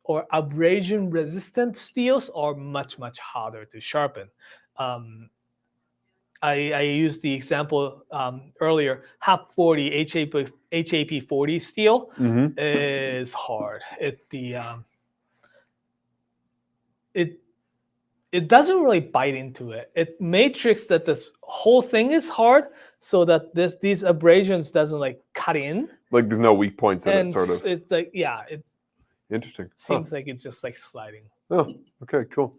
or abrasion resistant steels are much harder to sharpen. I used the example earlier. HAP 40 HAP 40 steel is hard. It doesn't really bite into it. It matrix that this whole thing is hard so that these abrasions doesn't like cut in.
Like there's no weak points in it, sort of.
It's like it
Interesting.
seems like it's just like sliding.
Oh, okay, cool.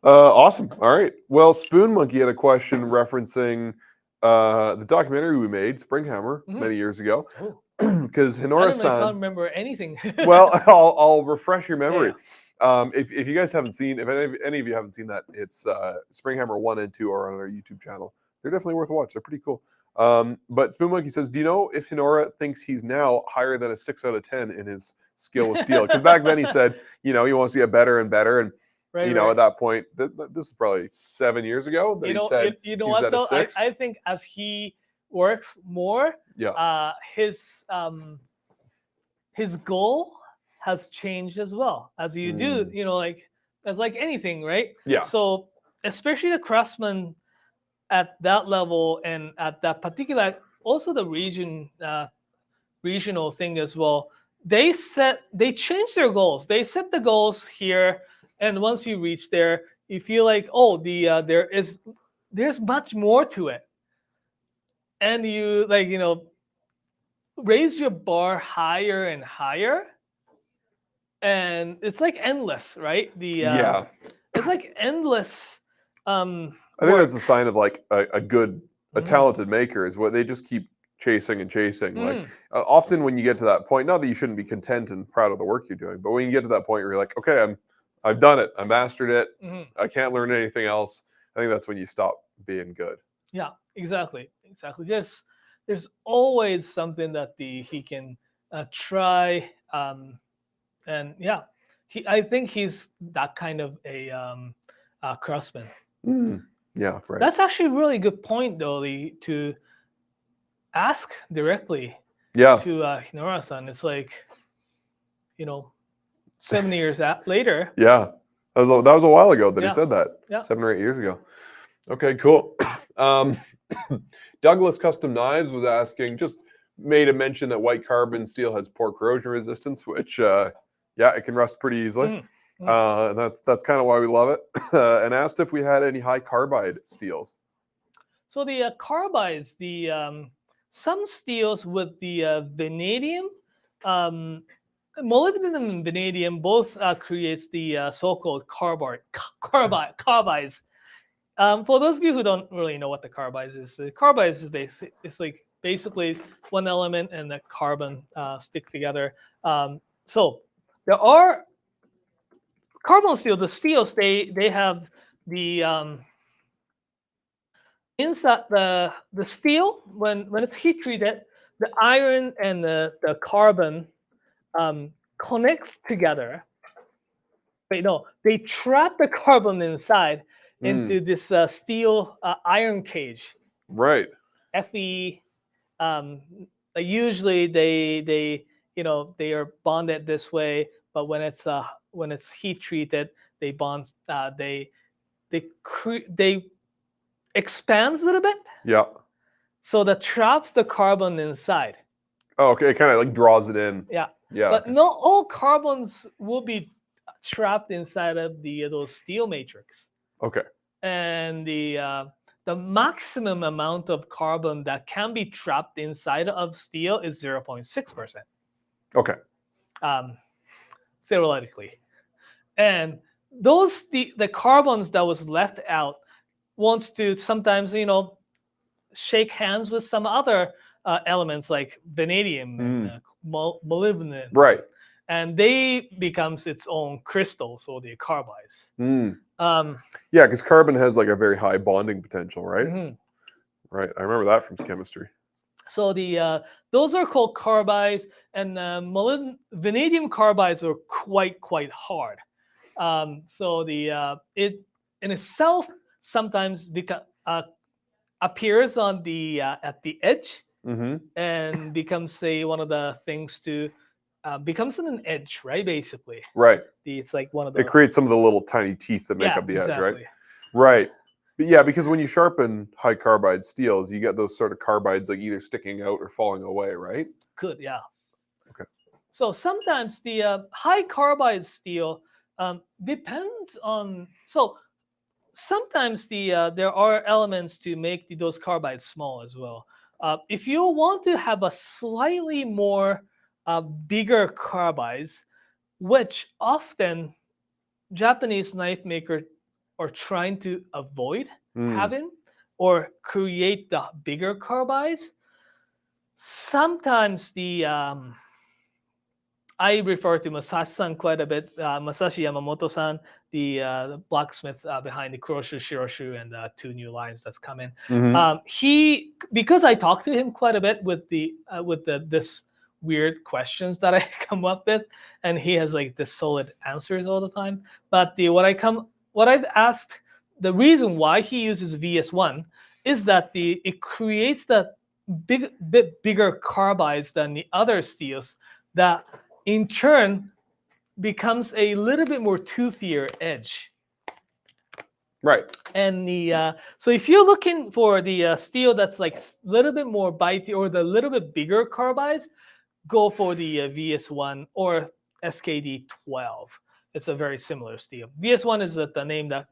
Awesome. All right. Well, Spoon Monkey had a question referencing the documentary we made, Springhammer, many years ago. Because Hinora-san,
I don't remember anything.
Well, I'll refresh your memory. If you guys haven't seen, if any of you haven't seen that, it's Springhammer 1 and 2 are on our YouTube channel. They're definitely worth a watch. They're pretty cool. But Spoon Monkey says, do you know if Hinora thinks he's now higher than a 6 out of 10 in his skill with steel? Because back then he said, he wants to get better and better. And at that point, this was probably 7 years ago that he said
you know what though? I think as he works more, his goal has changed as well. As you do, as like anything, right?
Yeah.
So especially the craftsman at that level and at that particular, also the regional thing as well. They changed their goals. They set the goals here, and once you reach there, you feel like, there's much more to it, and you raise your bar higher and higher, and it's like endless, right? It's like endless.
I think that's a sign of like a talented maker is what they just keep chasing and chasing. Like often when you get to that point, not that you shouldn't be content and proud of the work you're doing, but when you get to that point where you're like, okay, I've done it, I mastered it, I can't learn anything else. I think that's when you stop being good.
Yeah, exactly. There's always something that he can try, and yeah, I think he's that kind of a craftsman.
Yeah, right.
That's actually a really good point, though, to ask directly. To Hinora-san. It's like, 7 years later.
Yeah, that was a while ago that he said that. Yeah. 7 or 8 years ago. Okay, cool. Douglas Custom Knives was asking, just made a mention that white carbon steel has poor corrosion resistance, which it can rust pretty easily. That's kind of why we love it. And asked if we had any high carbide steels.
So the carbides, some steels with the vanadium, molybdenum and vanadium both creates the so-called carbides. For those of you who don't really know what the carbides is, the carbides is basically one element and the carbon stick together. So there are carbon steel. The steels they have the inside the steel when it's heat treated, the iron and the carbon connects together. Wait, no, they trap the carbon inside into this steel iron cage.
Right.
Fe. Usually they are bonded this way, but when it's heat treated, they bond. They expands a little bit.
Yeah.
So that traps the carbon inside.
Oh, okay. It kind of like draws it in.
Yeah.
Yeah.
But not all carbons will be trapped inside of those steel matrix.
Okay.
And the maximum amount of carbon that can be trapped inside of steel is 0.6%.
Okay.
Theoretically. And the carbons that was left out wants to sometimes, shake hands with some other elements like vanadium and molybdenum.
Right.
And they becomes its own crystals or the carbides.
Yeah, because carbon has like a very high bonding potential, right?
Mm-hmm.
Right. I remember that from chemistry.
So those are called carbides, and vanadium carbides are quite hard. So it in itself sometimes appears on at the edge and becomes one of the things to becomes an edge, right? Basically,
right.
It's like one of the.
It creates some of the little tiny teeth that make up the edge, right? Right. But yeah, because when you sharpen high carbide steels, you get those sort of carbides like either sticking out or falling away, right?
Good, yeah.
Okay.
So sometimes the high carbide steel depends on. So sometimes there are elements to make those carbides small as well. If you want to have a slightly more bigger carbides, which often Japanese knife makers are trying to avoid having or create the bigger carbides, sometimes I refer to Masashi-san quite a bit. Masashi Yamamoto-san, the blacksmith behind the Kuroshu, Shiroshu, and 2 new lines that's coming. He, because I talked to him quite a bit with this weird questions that I come up with, and he has like the solid answers all the time. But what I've asked, the reason why he uses VS1 is that it creates that bit bigger carbides than the other steels that in turn becomes a little bit more toothier edge.
Right.
And so if you're looking for the steel that's like a little bit more bitey or the little bit bigger carbides, go for the VS1 or SKD12. It's a very similar steel. VS1 is the name that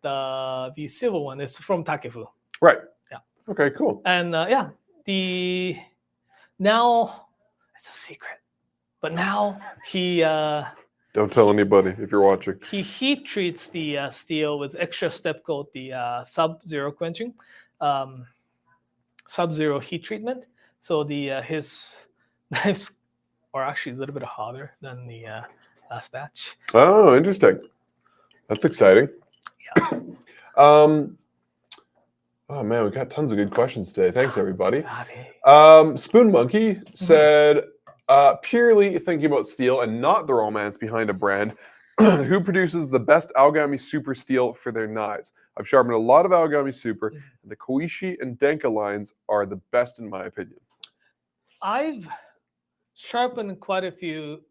the silver one is from Takefu.
Right.
Yeah.
Okay, cool.
And now it's a secret, but now he
don't tell anybody if you're watching.
He heat treats the steel with extra step called the sub-zero quenching, sub-zero heat treatment. So his knives are actually a little bit hotter than the last batch.
Oh, interesting. That's exciting.
Yeah.
Oh man, we got tons of good questions today. Thanks, everybody.
Okay.
Spoon Monkey said, purely thinking about steel and not the romance behind a brand, who produces the best Aogami Super steel for their knives? I've sharpened a lot of Aogami Super, and the Koishi and Denka lines are the best in my opinion.
I've sharpened quite a few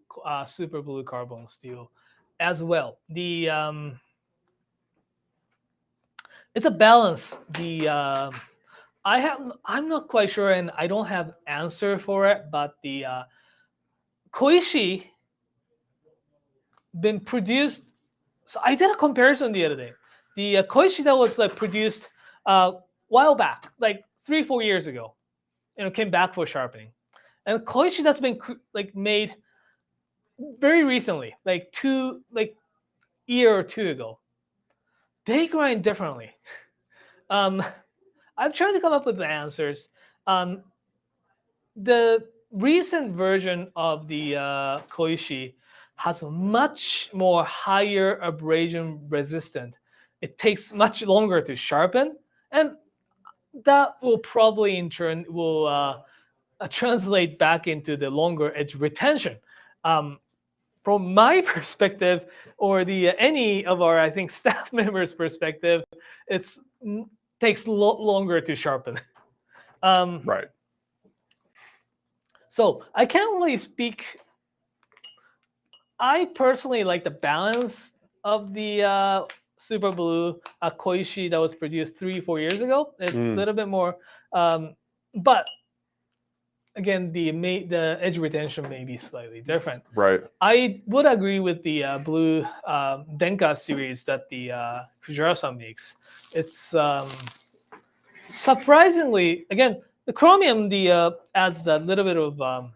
Super Blue carbon steel as well. It's a balance. I'm not quite sure, and I don't have answer for it. But the Koishi been produced. So I did a comparison the other day. The Koishi that was produced a while back, like 3-4 years ago, came back for sharpening, and Koishi that's been made very recently, like year or two ago. They grind differently. I've tried to come up with the answers. The recent version of the Koishi has a much more higher abrasion resistant. It takes much longer to sharpen, and that will probably in turn will translate back into the longer edge retention. From my perspective, or any of our, I think, staff members' perspective, it takes a lot longer to sharpen.
Right.
So I can't really speak. I personally like the balance of the Super Blue Koishi that was produced 3-4 years ago. It's a little bit more, but again, the edge retention may be slightly different.
Right.
I would agree with the blue Denka series that the Fujiwara makes. It's surprisingly, again, the chromium adds that little bit of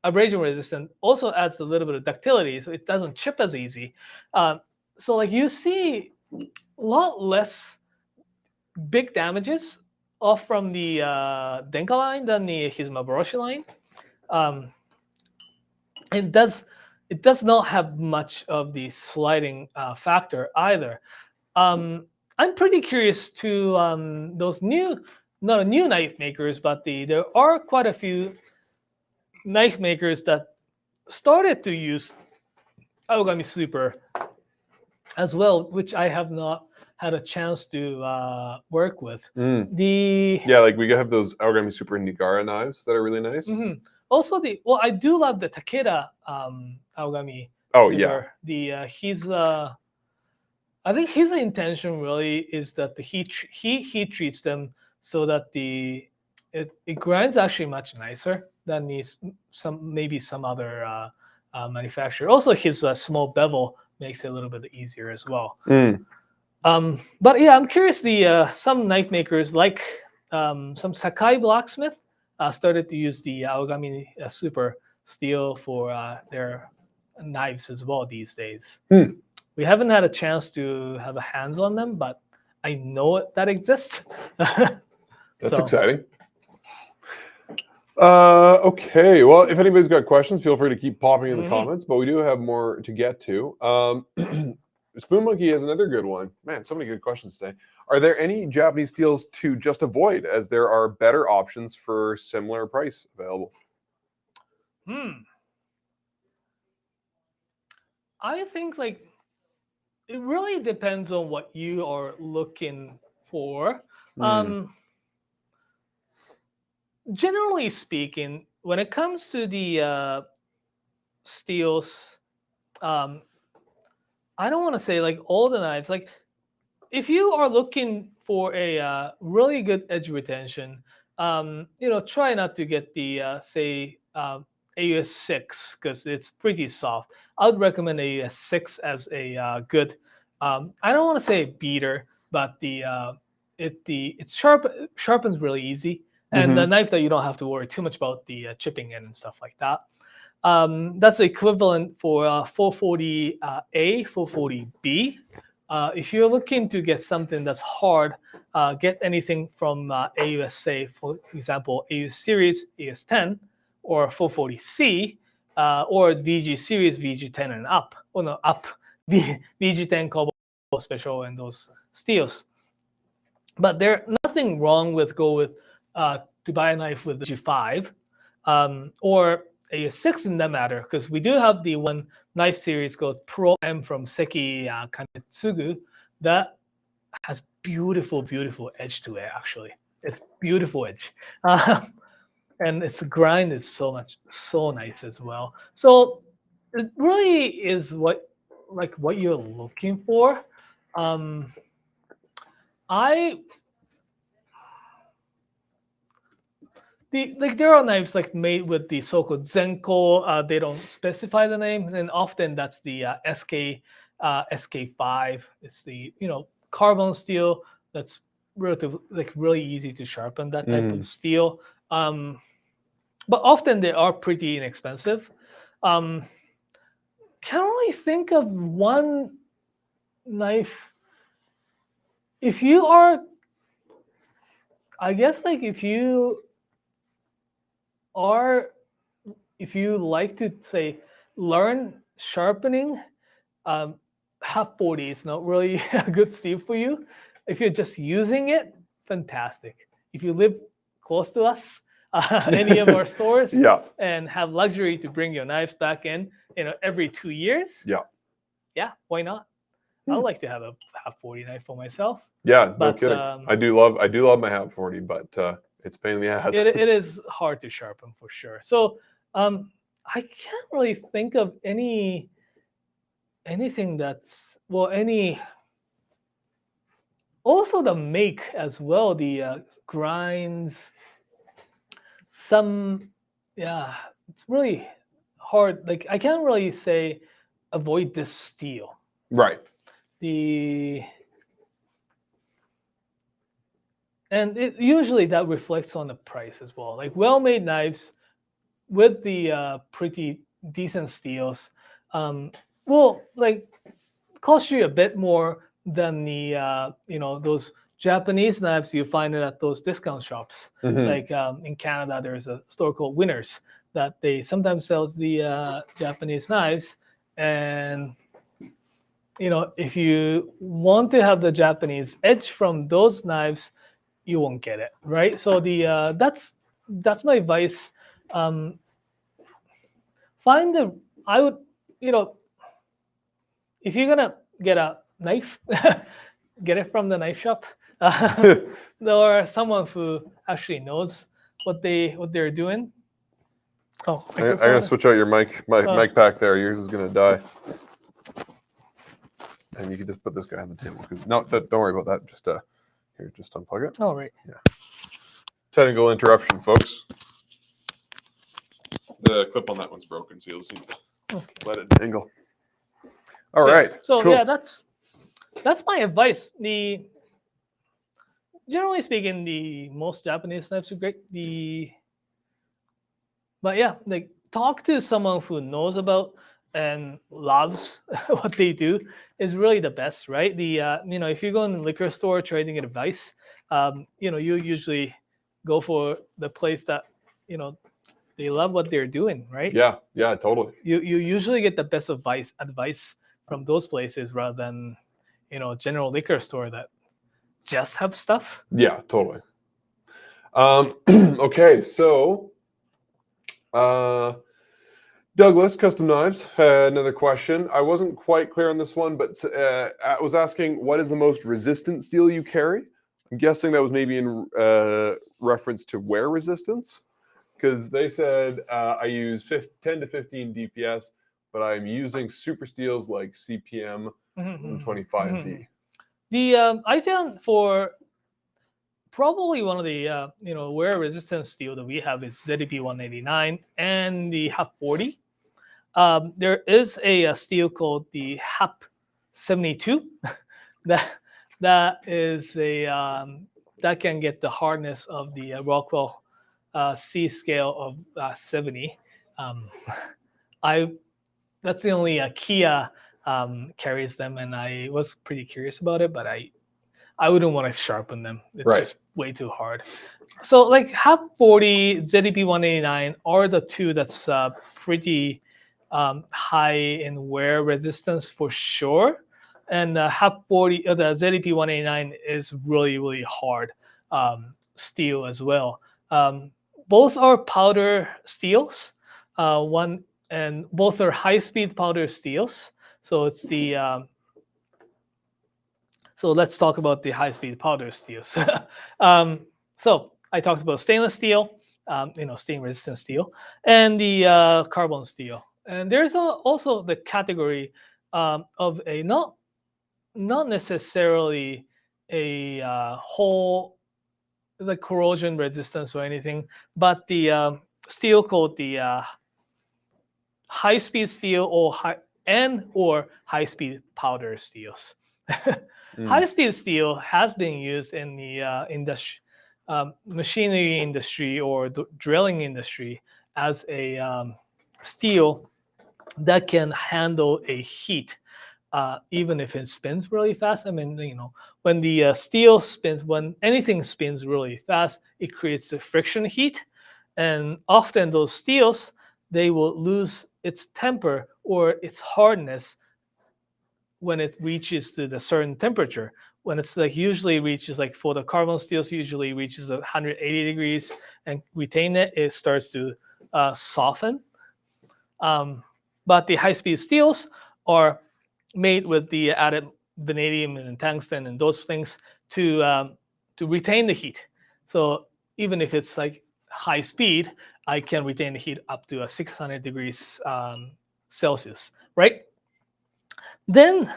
abrasion resistance, also adds a little bit of ductility, so it doesn't chip as easy. So like you see a lot less big damages off from the Denka line than the Hizumaboroshi line. It does not have much of the sliding factor either. I'm pretty curious to those not new knife makers, but there are quite a few knife makers that started to use Aogami Super as well, which I have not had a chance to work with.
Yeah, like we have those Origami Super Nigara knives that are really nice.
Also, I do love the Takeda Aogami
Oh,
Super. Yeah. I think his intention really is that he treats them so that it grinds actually much nicer than maybe some other manufacturer. Also, his small bevel makes it a little bit easier as well. But yeah, I'm curious. Some knife makers like some Sakai blacksmith started to use the Aogami Super steel for their knives as well these days. We haven't had a chance to have a hands on them, but I know that exists.
That's exciting. Okay, well, if anybody's got questions, feel free to keep popping in the comments, but we do have more to get to. Spoon Monkey has another good one. Man, so many good questions today. Are there any Japanese steels to just avoid, as there are better options for similar price available?
I think like it really depends on what you are looking for. Generally speaking, when it comes to the steels, I don't want to say like all the knives. Like if you are looking for a really good edge retention, try not to get the say AUS 6 because it's pretty soft. I would recommend AUS 6 as a good. I don't want to say beater, but it sharpens really easy, and the knife that you don't have to worry too much about the chipping in and stuff like that. That's equivalent for 440A, 440B. If you're looking to get something that's hard, get anything from AUS, say, for example, AUS series, AUS 10, or 440C, or VG series, VG10 and up. Oh no, up, VG10 Cobalt Special and those steels. But there's nothing wrong with to buy a knife with the G5 or AUS 6 in that matter, because we do have the one knife series called Pro M from Seki Kanetsugu that has beautiful, beautiful edge to it. Actually, it's beautiful edge, and its grind is so nice as well. So it really is what you're looking for. There are knives like made with the so-called Zenko. They don't specify the name, and often that's the SK5. It's the carbon steel that's really easy to sharpen, that type of steel. But often they are pretty inexpensive. Can't really think of one knife. If you are, I guess, like if you like to say learn sharpening, half 40 is not really a good steel for you. If you're just using it, fantastic. If you live close to us, any of our stores, and have luxury to bring your knives back in, every 2 years, why not? I would like to have a half 40 knife for myself.
Yeah, no kidding. I do love my half 40, but it's a pain in the ass.
It is hard to sharpen for sure. So I can't really think of anything that's also the make as well, the grinds. Some yeah, it's really hard. Like I can't really say avoid this steel.
Right.
The and usually that reflects on the price as well. Like well-made knives with the pretty decent steels will like cost you a bit more than the those Japanese knives you find it at those discount shops.
Mhm.
Like in Canada, there's a store called Winners that they sometimes sells the Japanese knives, and if you want to have the Japanese edge from those knives, you won't get it, right? So the that's my advice. Um, find the I would you know if you're gonna get a knife, get it from the knife shop, or someone who actually knows what they're doing. Oh,
I gotta
microphone.
switch out your mic pack there. Yours is gonna die. And you can just put this guy on the table. No, don't worry about that. Just here, just unplug it.
All right.
Yeah. Technical interruption, folks. The clip on that one's broken, so you'll just need to let it dangle. All right.
So
cool.
yeah, that's my advice. Generally speaking, the most Japanese knives are great. But yeah, like talk to someone who knows about and loves what they do is really the best, right? If you go in the liquor store trying to get advice, you usually go for the place that they love what they're doing, right?
Yeah, totally.
You usually get the best advice from those places rather than general liquor store that just have stuff.
Yeah, totally. Okay, so Douglas Custom Knives had another question. I wasn't quite clear on this one, but I was asking, what is the most resistant steel you carry? I'm guessing that was maybe in reference to wear resistance, because they said I use 10 to 15 DPS, but I'm using super steels like CPM 125V.
I found for probably one of the wear resistant steel that we have is ZDP 189 and the HAP 40. There is a steel called the HAP 72 that is that can get the hardness of the Rockwell C scale of 70. That's the only Kia carries them, and I was pretty curious about it, but I wouldn't want to sharpen them. It's just way too hard. So like HAP 40, ZDP 189 are the two that's pretty high in wear resistance for sure. And HAP 40, the ZDP 189 is really, really hard steel as well. Both are powder steels. Both are high-speed powder steels. So it's the so let's talk about the high-speed powder steels. So I talked about stainless steel, stain-resistant steel, and the carbon steel. And there's also the category of a not necessarily a whole the corrosion resistance or anything, but the steel called the high-speed steel or high-speed powder steels. High-speed steel has been used in the machinery industry or the drilling industry as a steel that can handle a heat, even if it spins really fast. I mean, when the steel spins, when anything spins really fast, it creates the friction heat, and often those steels they will lose its temper or its hardness when it reaches to the certain temperature. When it's like usually reaches like for the carbon steels usually reaches 180 degrees and retain it, it starts to soften. But the high-speed steels are made with the added vanadium and tungsten and those things to retain the heat. So even if it's like high speed, I can retain the heat up to 600 degrees Celsius, right? Then,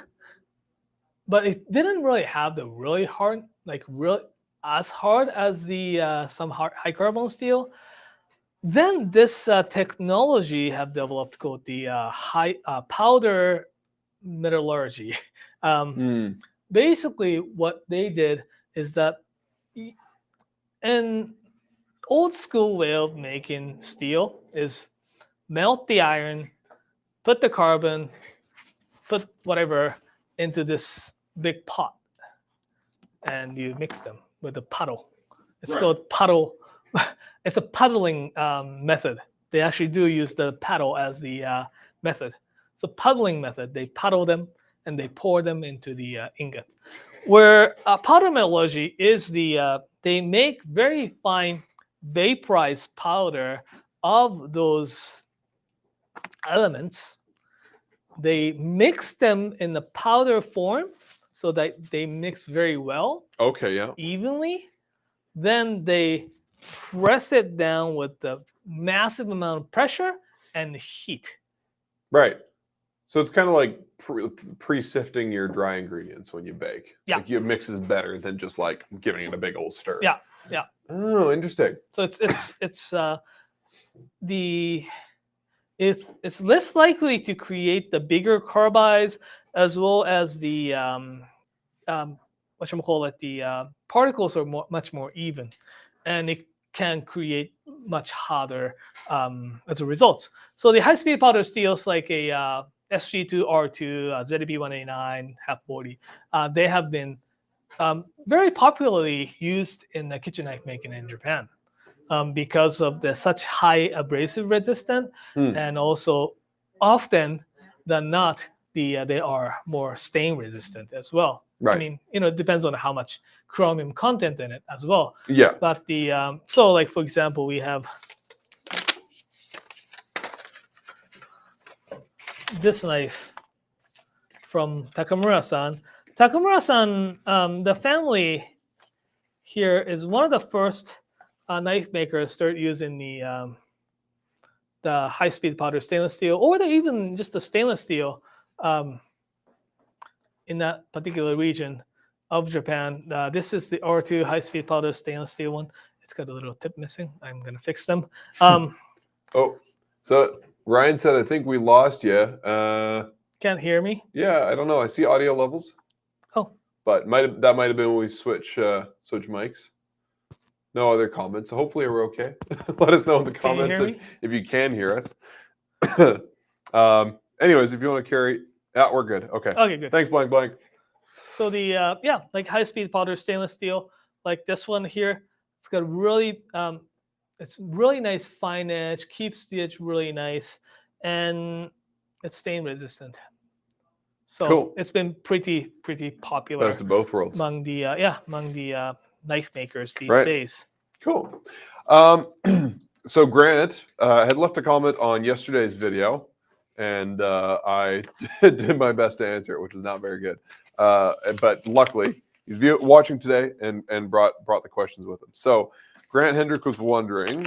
but it didn't really have the really hard, like real as hard as the some high carbon steel. Then this technology have developed called the high powder metallurgy.
Mm.
Basically, what they did is that an old school way of making steel is melt the iron, put the carbon, put whatever into this big pot, and you mix them with a puddle. It's
Right.
called puddle. It's a puddling method. They actually do use the paddle as the method. It's a puddling method. They puddle them and they pour them into the ingot. Where powder metallurgy is they make very fine vaporized powder of those elements. They mix them in the powder form so that they mix very well,
Okay, yeah.
evenly. Then they press it down with the massive amount of pressure and heat.
Right. So it's kind of like pre-sifting your dry ingredients when you bake.
Yeah.
Like it mixes better than just like giving it a big old stir.
Yeah, yeah.
Oh, interesting.
So it's less likely to create the bigger carbides as well as the the particles are much more even, and it can create much harder as a result. So the high-speed powder steels like a SG2R2, ZB189, half 40, they have been very popularly used in the kitchen knife making in Japan because of the such high abrasive resistance, and also often than not, they are more stain resistant as well.
Right.
I mean, it depends on how much chromium content in it as well.
Yeah.
But so like for example, we have this knife from Takamura-san. Takamura-san, the family here is one of the first knife makers start using the high-speed powder stainless steel, or even just the stainless steel in that particular region of Japan. This is the R2 high-speed powder stainless steel one. It's got a little tip missing. I'm gonna fix them.
Oh, so Ryan said, I think we lost you.
Can't hear me?
Yeah, I don't know. I see audio levels.
Oh.
But that might have been when we switch mics. No other comments. So hopefully we're okay. Let us know in the comments if you can hear us. Anyways, if you want to carry, yeah, we're good. Okay.
Okay, good.
Thanks, blank blank.
So the like high-speed powder stainless steel, like this one here, it's got really it's really nice fine edge, keeps the edge really nice, and it's stain resistant. So
cool.
It's been pretty popular.
Best of both worlds
among the knife makers these days.
Cool. So Grant had left a comment on yesterday's video, and I did my best to answer it, which was not very good. But luckily, he's watching today and brought the questions with him. So Grant Hendrick was wondering,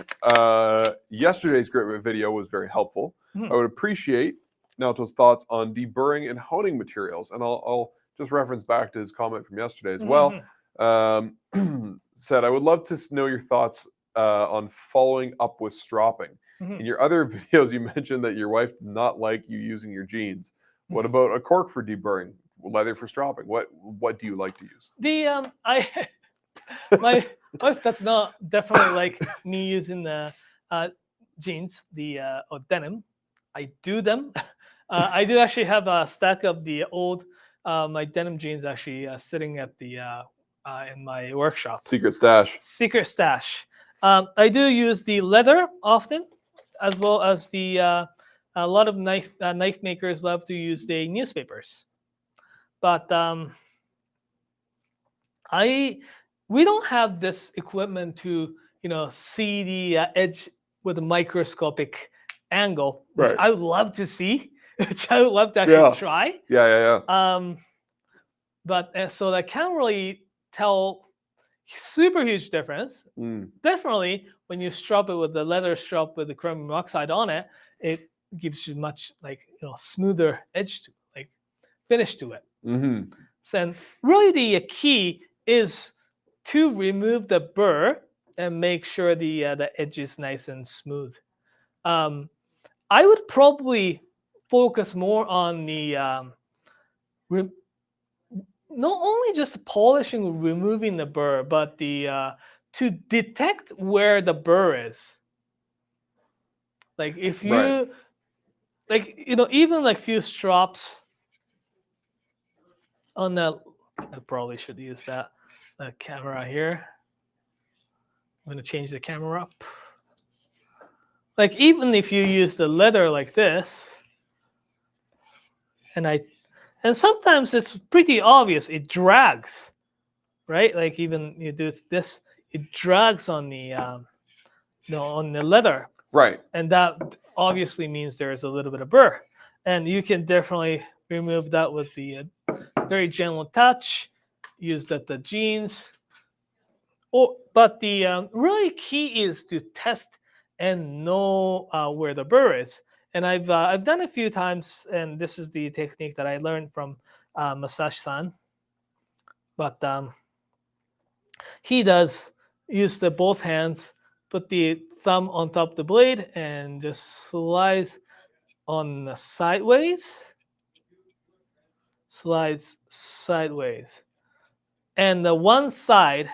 yesterday's great video was very helpful. I would appreciate Naoto's thoughts on deburring and honing materials, and I'll just reference back to his comment from yesterday as well. Said, I would love to know your thoughts on following up with stropping. In your other videos, you mentioned that your wife does not like you using your jeans. What about a cork for deburring, leather for stropping? What do you like to use?
My wife does not definitely like me using the jeans, or denim. I do them. I do actually have a stack of the old my denim jeans actually sitting at the in my workshop.
Secret stash.
Secret stash. I do use the leather often, as well as the a lot of knife makers love to use the newspapers. But we don't have this equipment to see the edge with a microscopic angle, which I would love to see, which I would love to actually try. But so I can't really tell super huge difference. Definitely, when you strap it with the leather strap with the chromium oxide on it, it gives you much smoother edge to finish to it. So really, the key is to remove the burr and make sure the edge is nice and smooth. I would probably focus more on the not only just polishing, removing the burr, but the to detect where the burr is. Like if you
Right.
like, even like few strops on the, I probably should use the camera here. I'm gonna change the camera up. Like even if you use the leather like this, and sometimes it's pretty obvious, it drags, right? Like even you do this, it drags on the on the leather,
Right.
and that obviously means there's a little bit of burr, and you can definitely remove that with the very gentle touch. Use the jeans. But the really key is to test and know where the burr is. And I've done a few times, and this is the technique that I learned from Masashi-san. But he does use the both hands, put the thumb on top of the blade, and just slides on the sideways. Slides sideways, and the one side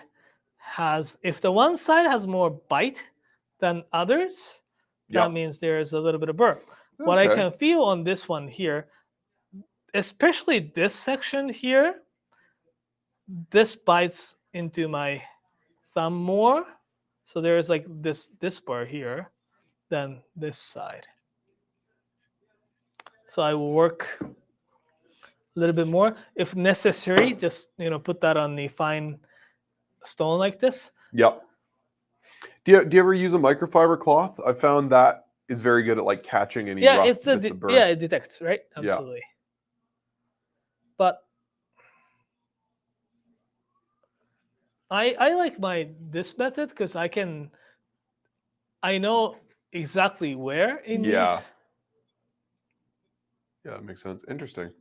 if the one side has more bite than others, that
Yep.
means there is a little bit of burr. What I
Okay.
can feel on this one here, especially this section here, this bites into my thumb more. So there is like this burr here than this side. So I will work a little bit more. If necessary, just put that on the fine stone like this.
Yep. Do you ever use a microfiber cloth? I found that is very good at like catching any rough bits of burr.
Yeah, it detects, right?
Yeah.
Absolutely. But I like this method because I know exactly where in
Yeah.
these.
Yeah, that makes sense. Interesting.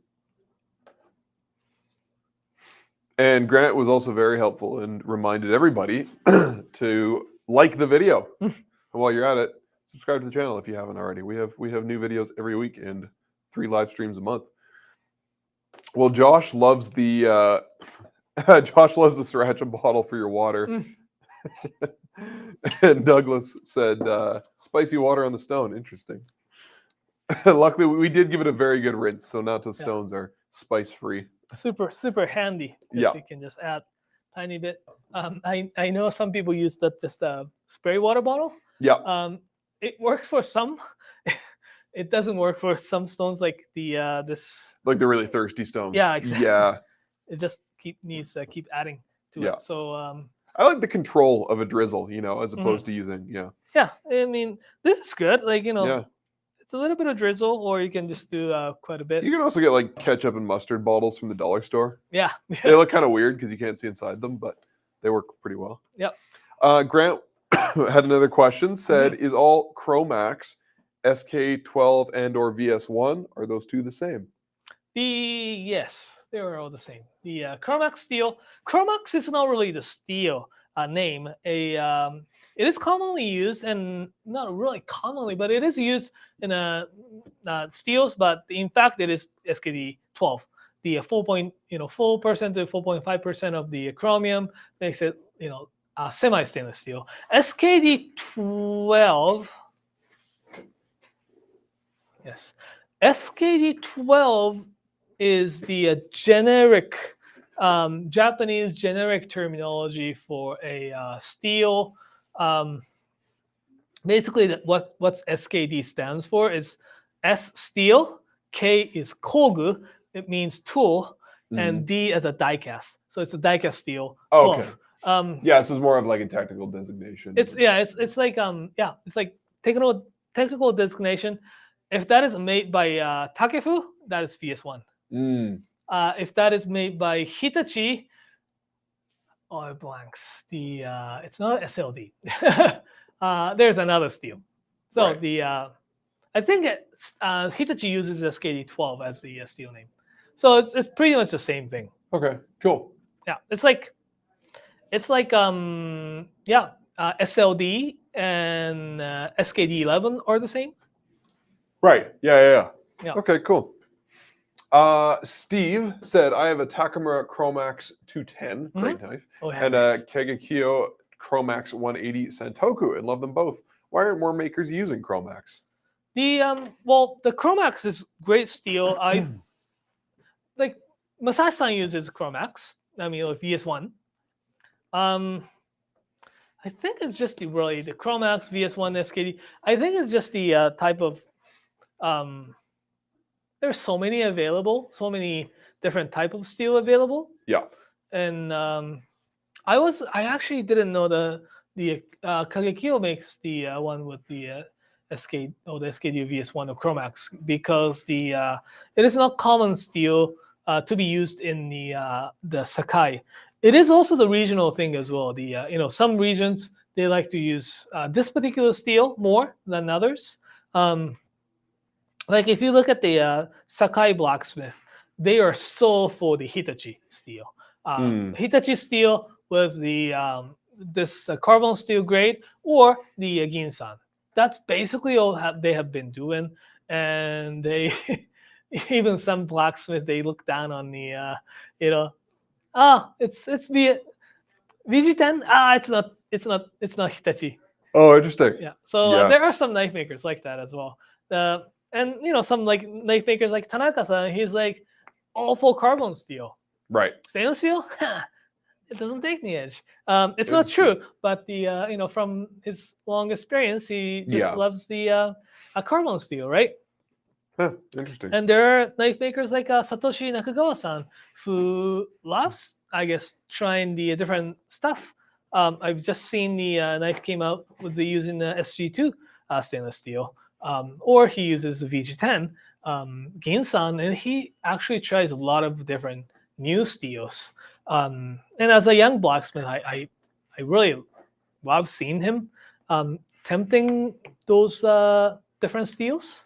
And Grant was also very helpful and reminded everybody to like the video. And while you're at it, subscribe to the channel if you haven't already. We have new videos every week and 3 live streams a month. Well, Josh loves the Josh loves the sriracha bottle for your water. And Douglas said spicy water on the stone. Interesting. Luckily, we did give it a very good rinse, so Naoto stones are spice free.
Super handy.
Yeah.
You can just add tiny bit. I know some people use that just a spray water bottle.
Yeah.
It works for some. It doesn't work for some stones like the this.
Like the really thirsty stones.
Yeah, exactly.
Yeah.
It just needs to keep adding to it. So
I like the control of a drizzle, as opposed to using
Yeah, I mean this is good. Like
Yeah.
it's a little bit of drizzle, or you can just do quite a bit.
You can also get like ketchup and mustard bottles from the dollar store.
Yeah.
They look kind of weird because you can't see inside them, but they work pretty well.
Yep.
Grant had another question. Said, is all Chromax SK12 and or VS1, are those two the same?
Yes, they are all the same. The Chromax steel. Chromax is not really the steel name. It is commonly used, and not really commonly, but it is used in steels. But in fact, it is SKD12. The 4% to 4.5% of the chromium makes it semi-stainless steel. SKD12. Yes, SKD12 is the generic Japanese generic terminology for a steel. Basically, what's SKD stands for is S steel, K is kogu, it means tool, and D as a die-cast. So it's a die-cast steel.
Oh, okay.
Yeah,
so it's more of like a technical designation.
It's like it's like technical designation. If that is made by Takefu, that is VS1. If that is made by Hitachi, it blanks. It's not SLD. There's another steel. So right. I think Hitachi uses SKD12 as the steel name. So it's pretty much the same thing.
Okay, cool.
Yeah, it's like SLD and SKD11 are the same.
Right. Yeah.
Yeah.
Okay, cool. Steve said, I have a Takamura Chromax 210, great knife,
Oh,
and
nice.
a Kagekyo Chromax 180 Santoku, and love them both. Why aren't more makers using Chromax?
The Chromax is great steel. I like Masashi-san uses Chromax. I mean, VS1. I think it's just the Chromax, VS1, SKD. I think it's just the type of there's so many available, so many different type of steel available.
Yeah.
And I actually didn't know the Kagekyo makes the one with the SK or the SKD VS1 or Chromax, because it is not common steel to be used in the Sakai. It is also the regional thing as well. Some regions, they like to use this particular steel more than others. Like if you look at the Sakai blacksmith, they are so for the Hitachi steel. Hitachi steel with the this carbon steel grade, or the Ginsan. That's basically all they have been doing. And they even some blacksmith, they look down on the it's VG10. It's not Hitachi.
Oh, interesting.
Yeah. So there are some knife makers like that as well. And some like knife makers like Tanaka-san, he's like all full carbon steel.
Right.
Stainless steel, it doesn't take the edge. It's not true, but from his long experience, he just loves the carbon steel, right?
Huh, interesting.
And there are knife makers like Satoshi Nakagawa-san, who loves, I guess, trying the different stuff. I've just seen the knife came out with using the SG2 stainless steel, or he uses the VG10 Ginsan, and he actually tries a lot of different new steels. And as a young blacksmith, I really love seeing him tempting those different steels.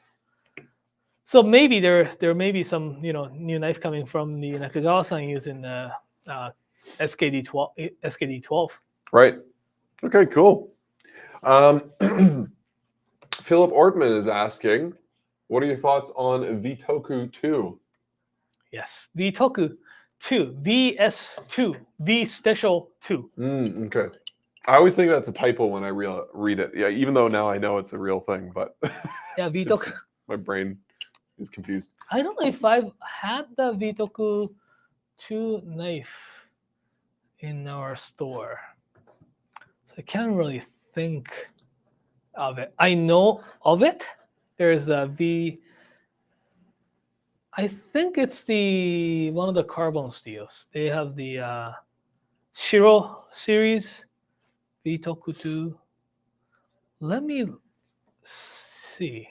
So maybe there may be some new knife coming from the Nakagawa-san using SKD12.
Right. Okay. Cool. Philip Ortman is asking, what are your thoughts on Vitoku 2?
Yes, Vitoku 2, VS2, V Special 2.
Okay. I always think that's a typo when I read it. Yeah, even though now I know it's a real thing, but
yeah, Vitoku.
My brain is confused.
I don't know if I've had the Vitoku 2 knife in our store, so I can't really think of it. I know of it. There's a I think it's one of the carbon steels. They have the Shiro series, Vitoku 2. Let me see.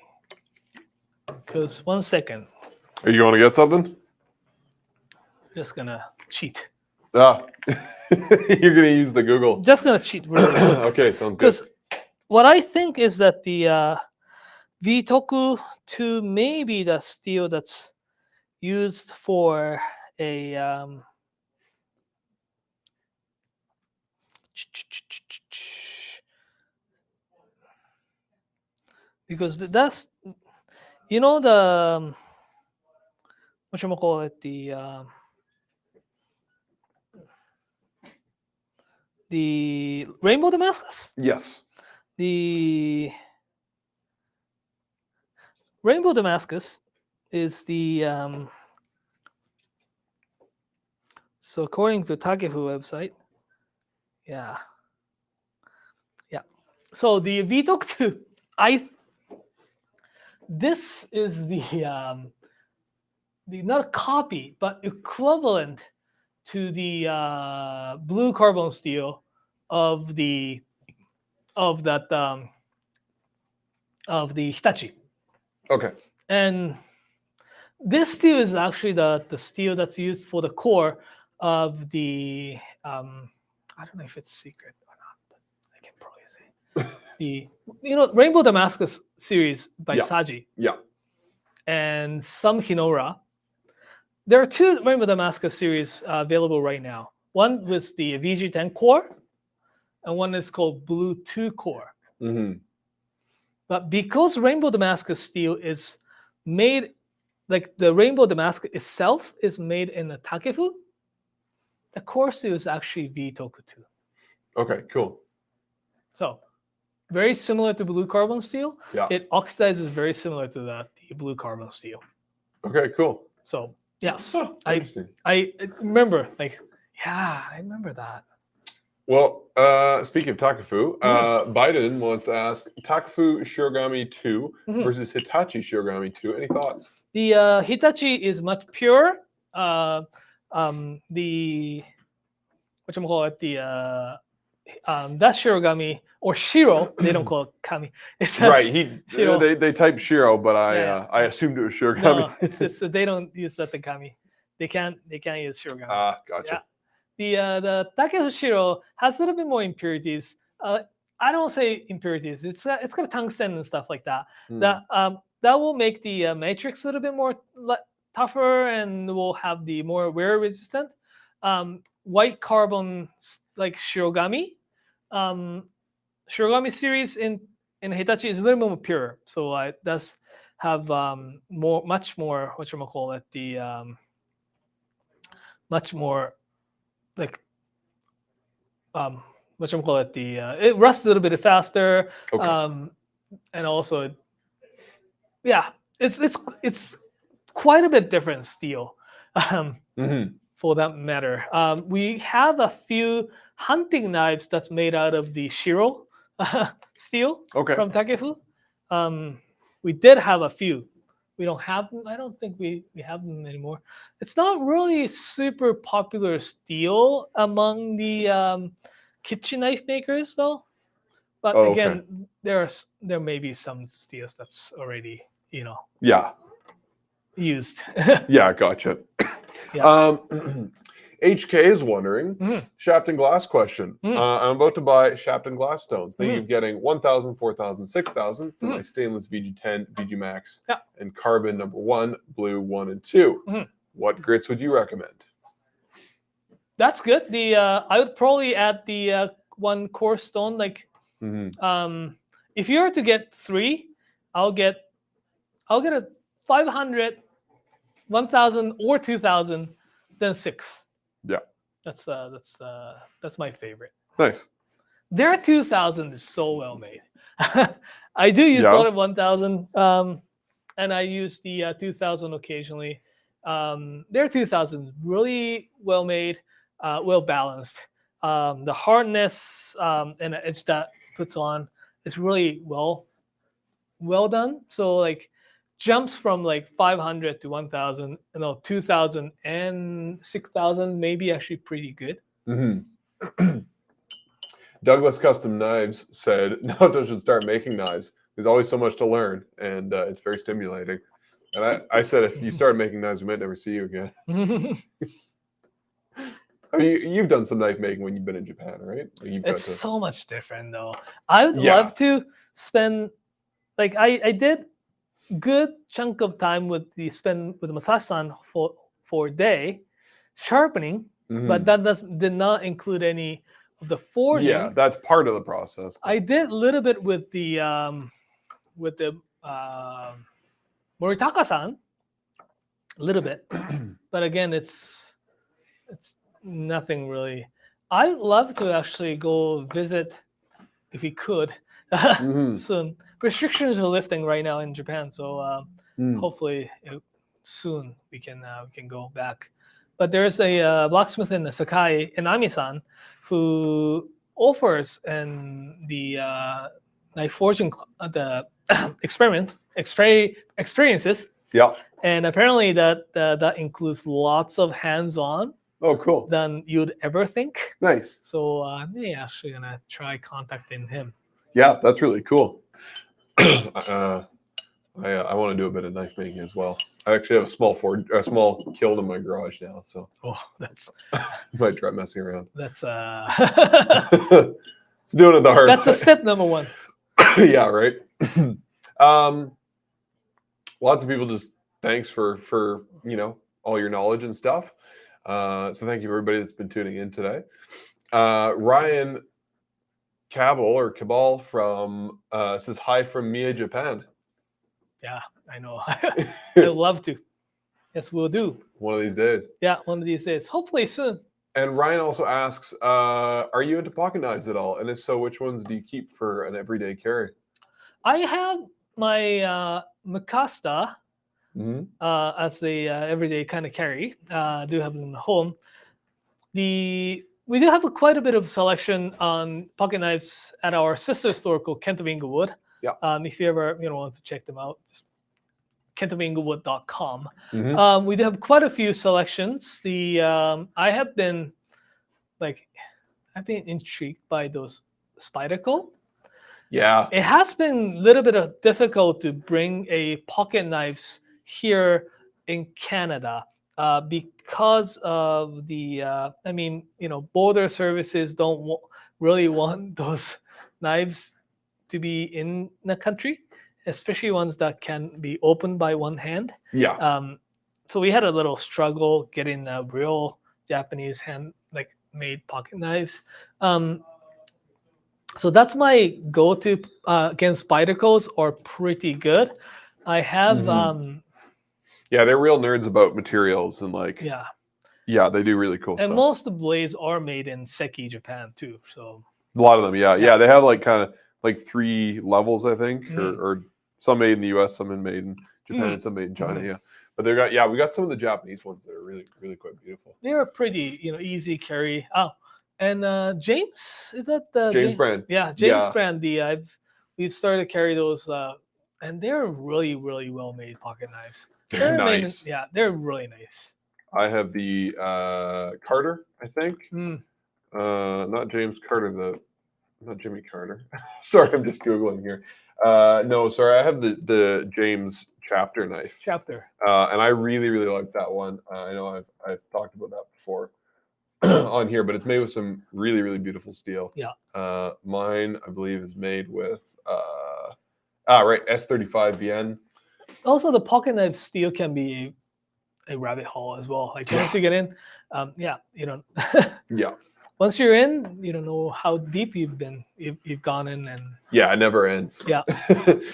Because 1 second.
Are you going to get something?
Just gonna cheat.
You're gonna use the Google.
Just gonna cheat really quick.
Okay, sounds good.
Because what I think is that the Vitoku 2 may be the steel that's used for a because that's the whatchamacallit, the Rainbow Damascus?
Yes.
The Rainbow Damascus is the so according to Takefu website, yeah. So the Vitoku 2, this is the not a copy but equivalent to the blue carbon steel of the Hitachi.
Okay.
And this steel is actually the steel that's used for the core of the I don't know if it's secret or not, but I can probably say the Rainbow Damascus series by Saji.
Yeah.
And some Hinora. There are 2 Rainbow Damascus series available right now. One with the VG10 core, and one is called blue 2 core.
Mm-hmm.
But because rainbow Damascus steel is made, like the rainbow Damascus itself is made in a takefu, the core steel is actually V-Toku2.
Okay, cool.
So very similar to blue carbon steel.
Yeah.
It oxidizes very similar to the blue carbon steel.
Okay, cool.
So yes,
Oh, interesting.
I remember, like, yeah, I remember that.
Well, speaking of Takefu, Biden wants to ask Takefu Shirogami 2 versus Hitachi Shirogami 2. Any thoughts?
The Hitachi is much pure. The whatchamacallit, that Shirogami or Shiro, they don't call it Kami. It's
Right.
Shiro.
They typed Shiro, but I assumed it was Shirogami.
No, it's they don't use that the Kami. They can't use Shirogami.
Ah, gotcha.
Yeah. The Takefu Shiro has a little bit more impurities. I don't say impurities. It's got a tungsten and stuff like that. That will make the matrix a little bit more tougher and will have the more wear resistant. White carbon like Shirogami, Shirogami series in Hitachi is a little bit more pure, so it does have much more much more like it rusts a little bit faster.
Okay.
And also it's quite a bit different steel. For that matter. We have a few hunting knives that's made out of the Shiro steel from Takefu. We did have a few. We don't have them. I don't think we have them anymore. It's not really super popular steel among the kitchen knife makers, though. But again, there may be some steels that's already used.
Yeah, gotcha.
Yeah.
HK is wondering, Shapton glass question. I'm about to buy Shapton glass stones. Thinking of getting 1,000, 4,000, 6,000 for my stainless VG10, VG Max, and carbon number 1, blue 1 and 2. What grits would you recommend?
That's good. I would probably add the one core stone. Like, if you were to get 3, I'll get a 500. 1,000 or 2,000, then 6.
Yeah,
that's my favorite.
Nice.
Their 2,000 is so well made. I do use a lot of 1,000, and I use the 2,000 occasionally. Their 2,000 is really well made, well balanced. The hardness and the edge that puts on is really well done. So like, jumps from like 500 to 1,000, 2,000 and 6,000 maybe actually pretty good.
Douglas Custom Knives said Naoto should start making knives. There's always so much to learn, and it's very stimulating. And I said, if you start making knives, we might never see you again. I mean, you've done some knife making when you've been in Japan, right?
It's so much different, though. I would love to spend, like, I did good chunk of time with Masashi-san for a day sharpening, but that did not include any of the forging.
Yeah, that's part of the process.
I did a little bit with the Moritaka-san, a little bit, but again, it's nothing really. I'd love to actually go visit if we could soon. Restrictions are lifting right now in Japan, so hopefully soon we can go back. But there's a blacksmith in the Sakai, Inami-san, who offers the knife forging the experiences.
Yeah.
And apparently that includes lots of hands-on.
Oh, cool.
Than you'd ever think.
Nice.
So I'm actually gonna try contacting him.
Yeah, that's really cool. I want to do a bit of knife making as well. I actually have a small kiln in my garage now, so
that's
might try messing around.
That's
it's doing it the hard way.
That's a step number 1.
Yeah, right. Lots of people just thanks for all your knowledge and stuff. So thank you everybody that's been tuning in today. Ryan Cabal from says hi from Mia, Japan.
Yeah, I know. I would love to. Yes, we'll do.
One of these days.
Yeah, one of these days. Hopefully soon.
And Ryan also asks, are you into pocket knives at all? And if so, which ones do you keep for an everyday carry?
I have my Mikasta as the everyday kind of carry. I do have them in the home. We do have quite a bit of selection on pocket knives at our sister store called Kent of Inglewood.
Yeah.
If you ever want to check them out, just kentofinglewood.com. We do have quite a few selections. I have been I've been intrigued by those Spyderco.
Yeah.
It has been a little bit difficult to bring a pocket knives here in Canada because of the border services don't really want those knives to be in the country, especially ones that can be opened by one hand.
Yeah.
So we had a little struggle getting real Japanese made pocket knives. So that's my go-to. Again, Spydercos are pretty good. I have
yeah, they're real nerds about materials and yeah, they do really cool stuff.
And most of the blades are made in Seki, Japan too. So
a lot of them, yeah. They have kind of 3 levels, I think, or some made in the US, some made in Japan, and some made in China. Yeah, but we got some of the Japanese ones that are really, really quite beautiful.
They are pretty, easy carry. Oh, and James, is that the
James brand?
Yeah, James brand. We've started to carry those, and they're really, really well made pocket knives.
They're nice.
They're really nice.
I have the Carter, I think. Not James Carter, not Jimmy Carter. Sorry, I'm just Googling here. No, sorry, I have the James Chapter knife.
Chapter.
And I really, really like that one. I know I've talked about that before on here, but it's made with some really, really beautiful steel.
Yeah.
Mine, I believe, is made with S35 VN.
Also, the pocket knife steel can be a rabbit hole as well. Once you get in, yeah. Once you're in, you don't know how deep you've gone in, and
yeah, it never ends.
Yeah.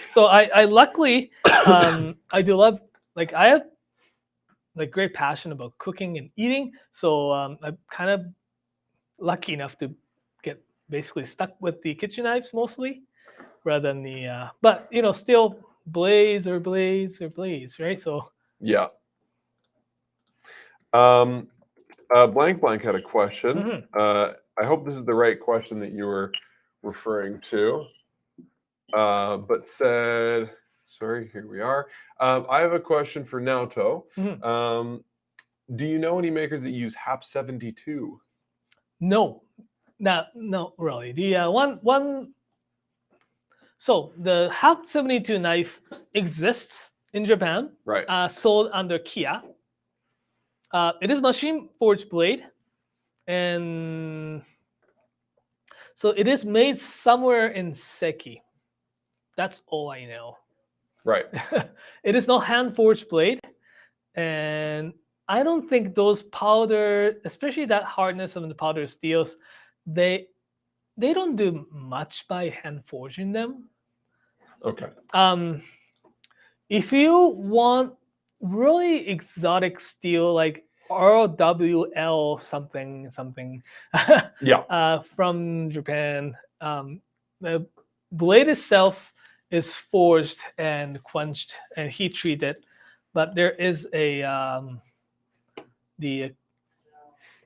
So I luckily I do love I have great passion about cooking and eating. So I'm kind of lucky enough to get basically stuck with the kitchen knives mostly, rather than the but still blades, right? So
yeah. Blank had a question. I hope this is the right question that you were referring to. But said, sorry, here we are. I have a question for Naoto. Do you know any makers that use HAP 72?
No, not really. The one. So the HAP 72 knife exists in Japan,
right?
Sold under Kia. It is machine forged blade, and so it is made somewhere in Seki. That's all I know.
Right.
It is not hand forged blade, and I don't think those powder, especially that hardness of the powder steels, they don't do much by hand forging them.
Okay.
If you want really exotic steel like RWL something
yeah,
from Japan, the blade itself is forged and quenched and heat treated, but there is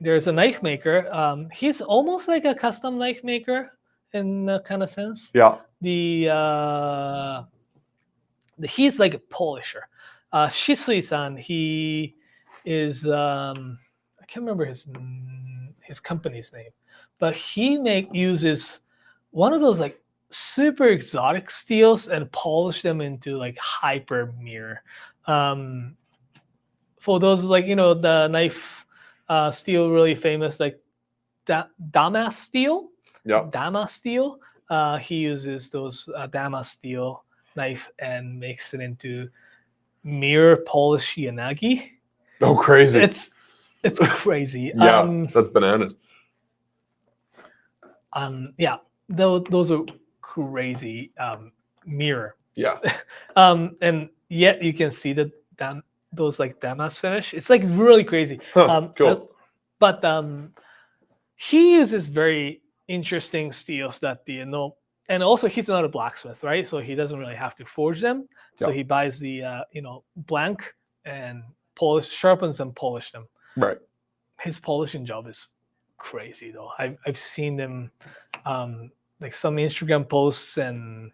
there's a knife maker. He's almost like a custom knife maker in a kind of sense.
Yeah.
He's like a polisher. Shisui-san, he is I can't remember his company's name, but he uses one of those super exotic steels and polish them into hyper mirror. For those the knife steel really famous Damas steel.
Yeah.
Damas steel. He uses those Damas steel knife and makes it into mirror polish yanagi.
Oh, crazy!
It's crazy.
Yeah, that's bananas.
Yeah. those are crazy mirror.
Yeah.
And yet you can see the those like damas finish. It's like really crazy.
Cool.
But he uses very interesting steels that the and also he's not a blacksmith, right? So he doesn't really have to forge them. So
Yeah.
he buys the blank and sharpens and polish them.
Right.
His polishing job is crazy though. I've seen them like some Instagram posts, and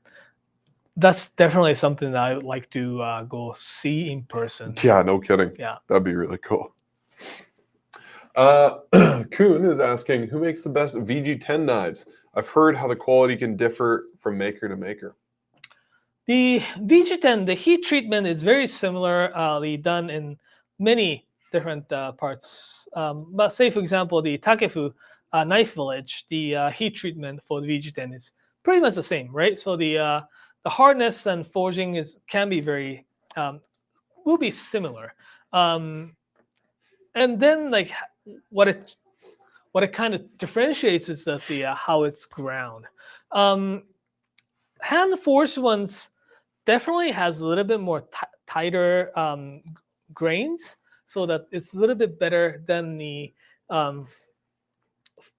that's definitely something that I would like to go see in person.
Yeah, no kidding.
Yeah,
that'd be really cool. Kuhn is asking, who makes the best VG10 knives? I've heard how the quality can differ from maker to maker.
The VG10, the heat treatment is very similarly done in many different parts. But say, for example, the Takefu Knife Village, the heat treatment for the VG10 is pretty much the same, right? So the hardness and forging can be will be similar. And then like what it kind of differentiates is that the how it's ground. Hand forged ones definitely has a little bit more tighter grains, so that it's a little bit better than the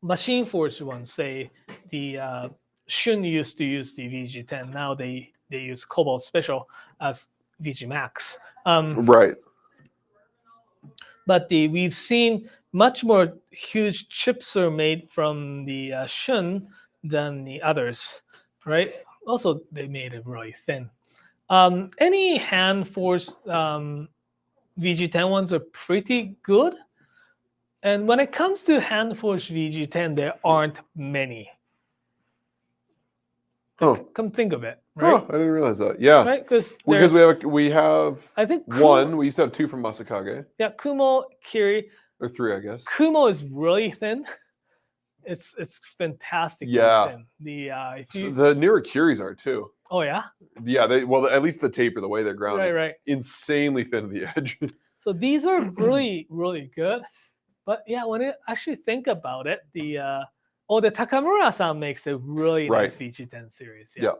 machine forged ones. Say the Shun used to use the VG10. Now they use Cobalt Special as VG Max.
Right.
But we've seen much more huge chips are made from the Shun than the others, right? Also, they made it really thin. Any hand forged VG10 ones are pretty good. And when it comes to hand forged VG10, there aren't many. Come think of it, right?
Oh, I didn't realize that. Yeah,
right, because
we have
I think
one. We used to have two from Masakage.
Yeah, Kumo, Kiri,
or three, I guess.
Kumo is really thin. It's fantastic.
Yeah.
Thin.
The newer Curies are too.
Oh yeah.
Yeah, at least the taper, the way they're grounded,
right,
insanely thin at the edge.
So these are really really good. But yeah, when you actually think about it, the Takamura-san makes a really nice VG10 series. Yeah.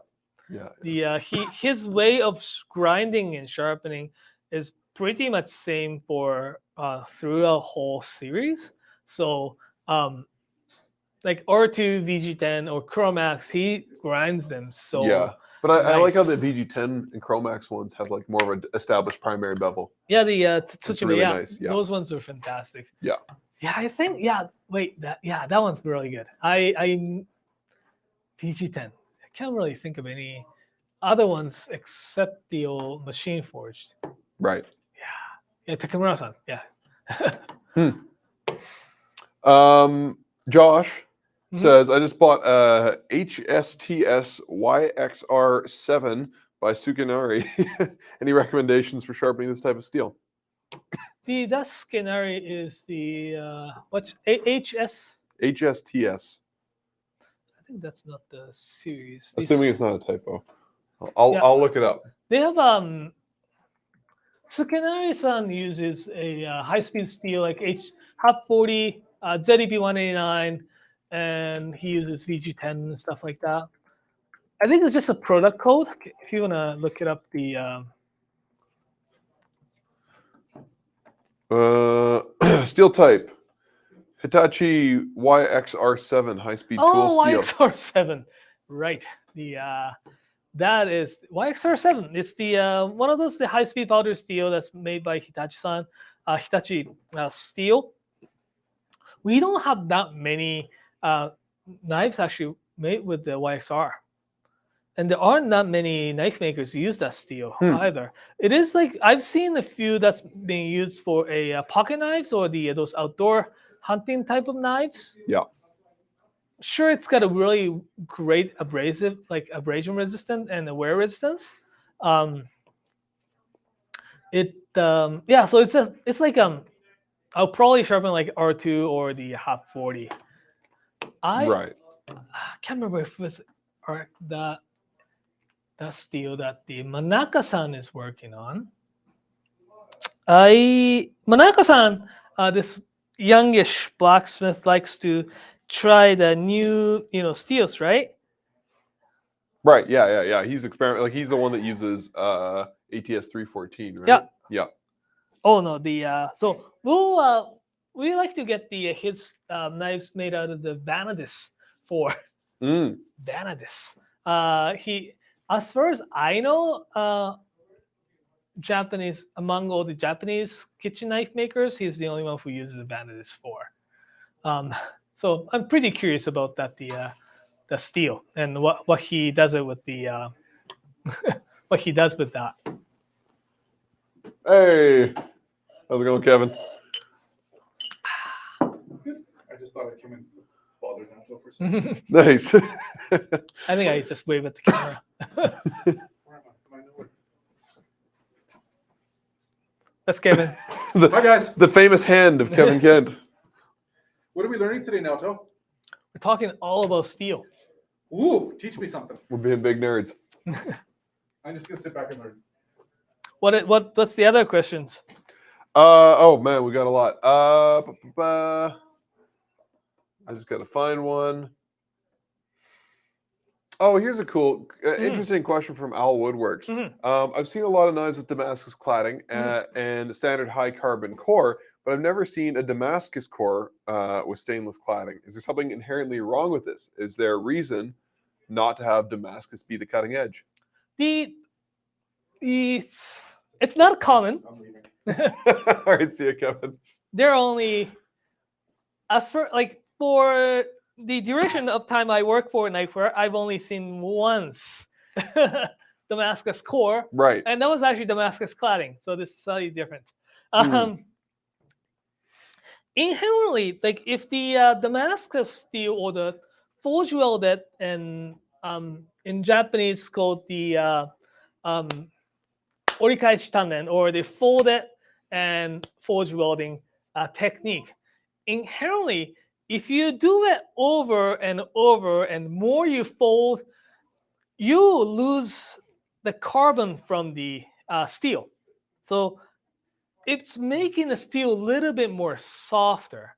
His way of grinding and sharpening is pretty much same for through a whole series. So like R2 VG10 or Chromax, he grinds them so.
Yeah. But I like how the VG10 and Chromax ones have like more of an established primary bevel.
Yeah, the Tsuchime,
really nice. Yeah,
those ones are fantastic.
Yeah.
Yeah, I think that one's really good. I VG10. I can't really think of any other ones except the old machine forged.
Right.
Yeah, Takamura-san. Yeah.
Josh says, I just bought a HSTS YXR7 by Sukinari. Any recommendations for sharpening this type of steel?
The Skinari is the what's HSTS? I think that's not the series.
Assuming it's not a typo. I'll look it up.
They have Sukinari-san uses a high-speed steel like HAP 40, ZEP 189, and he uses VG10 and stuff like that. I think it's just a product code. If you want to look it up, the
steel type Hitachi YXR7 high-speed tool steel.
YXR7, right? That is YXR7. It's the one of those the high-speed powder steel that's made by Hitachi-san, Hitachi Steel. We don't have that many knives actually made with the YXR, and there aren't that many knife makers who use that steel either. It is like I've seen a few that's being used for a pocket knives or those outdoor hunting type of knives.
Yeah.
Sure, it's got a really great abrasive, like abrasion resistant and wear resistance. So it's like I'll probably sharpen like R2 or the HAP 40. I can't remember if it was that steel that the Manaka-san is working on. Manaka-san, this youngish blacksmith, likes to try the new steels, right?
Right. Yeah. He's he's the one that uses ATS 314, right?
Yeah.
Yeah.
Oh no, so we like to get his knives made out of the Vanadis for Vanadis. He, as far as I know, Japanese, among all the Japanese kitchen knife makers, he's the only one who uses the Vanadis for. So I'm pretty curious about that, the steel and what he does it with the what he does with that.
Hey, how's it going, Kevin?
I just thought I came in bothered Naoto for some reason.
Nice.
I think I just wave at the camera.
Where am I? Am I nowhere?
That's Kevin.
Hi guys.
The famous hand of Kevin Kent.
What are we learning today, Naoto?
We're talking all about steel.
Ooh, teach me something.
We're being big nerds.
I'm just gonna sit back and learn.
What's the other questions?
Oh man, we got a lot. I just got to find one. Oh, here's a cool, interesting question from Al Woodworks. I've seen a lot of knives with Damascus cladding and standard high carbon core, but I've never seen a Damascus core with stainless cladding. Is there something inherently wrong with this? Is there a reason not to have Damascus be the cutting edge?
It's not common.
I'm leaving.
All right, see you, Kevin.
They're only, as for the duration of time I work for Knifewear, I've only seen once Damascus core,
Right.
and that was actually Damascus cladding. So this is slightly different. Inherently, like if the Damascus steel or the forge welded, and in Japanese called the orikaeshi tannen, or the folded and forge welding technique. Inherently, if you do it over and over and more you fold, you lose the carbon from the steel. So it's making the steel a little bit more softer.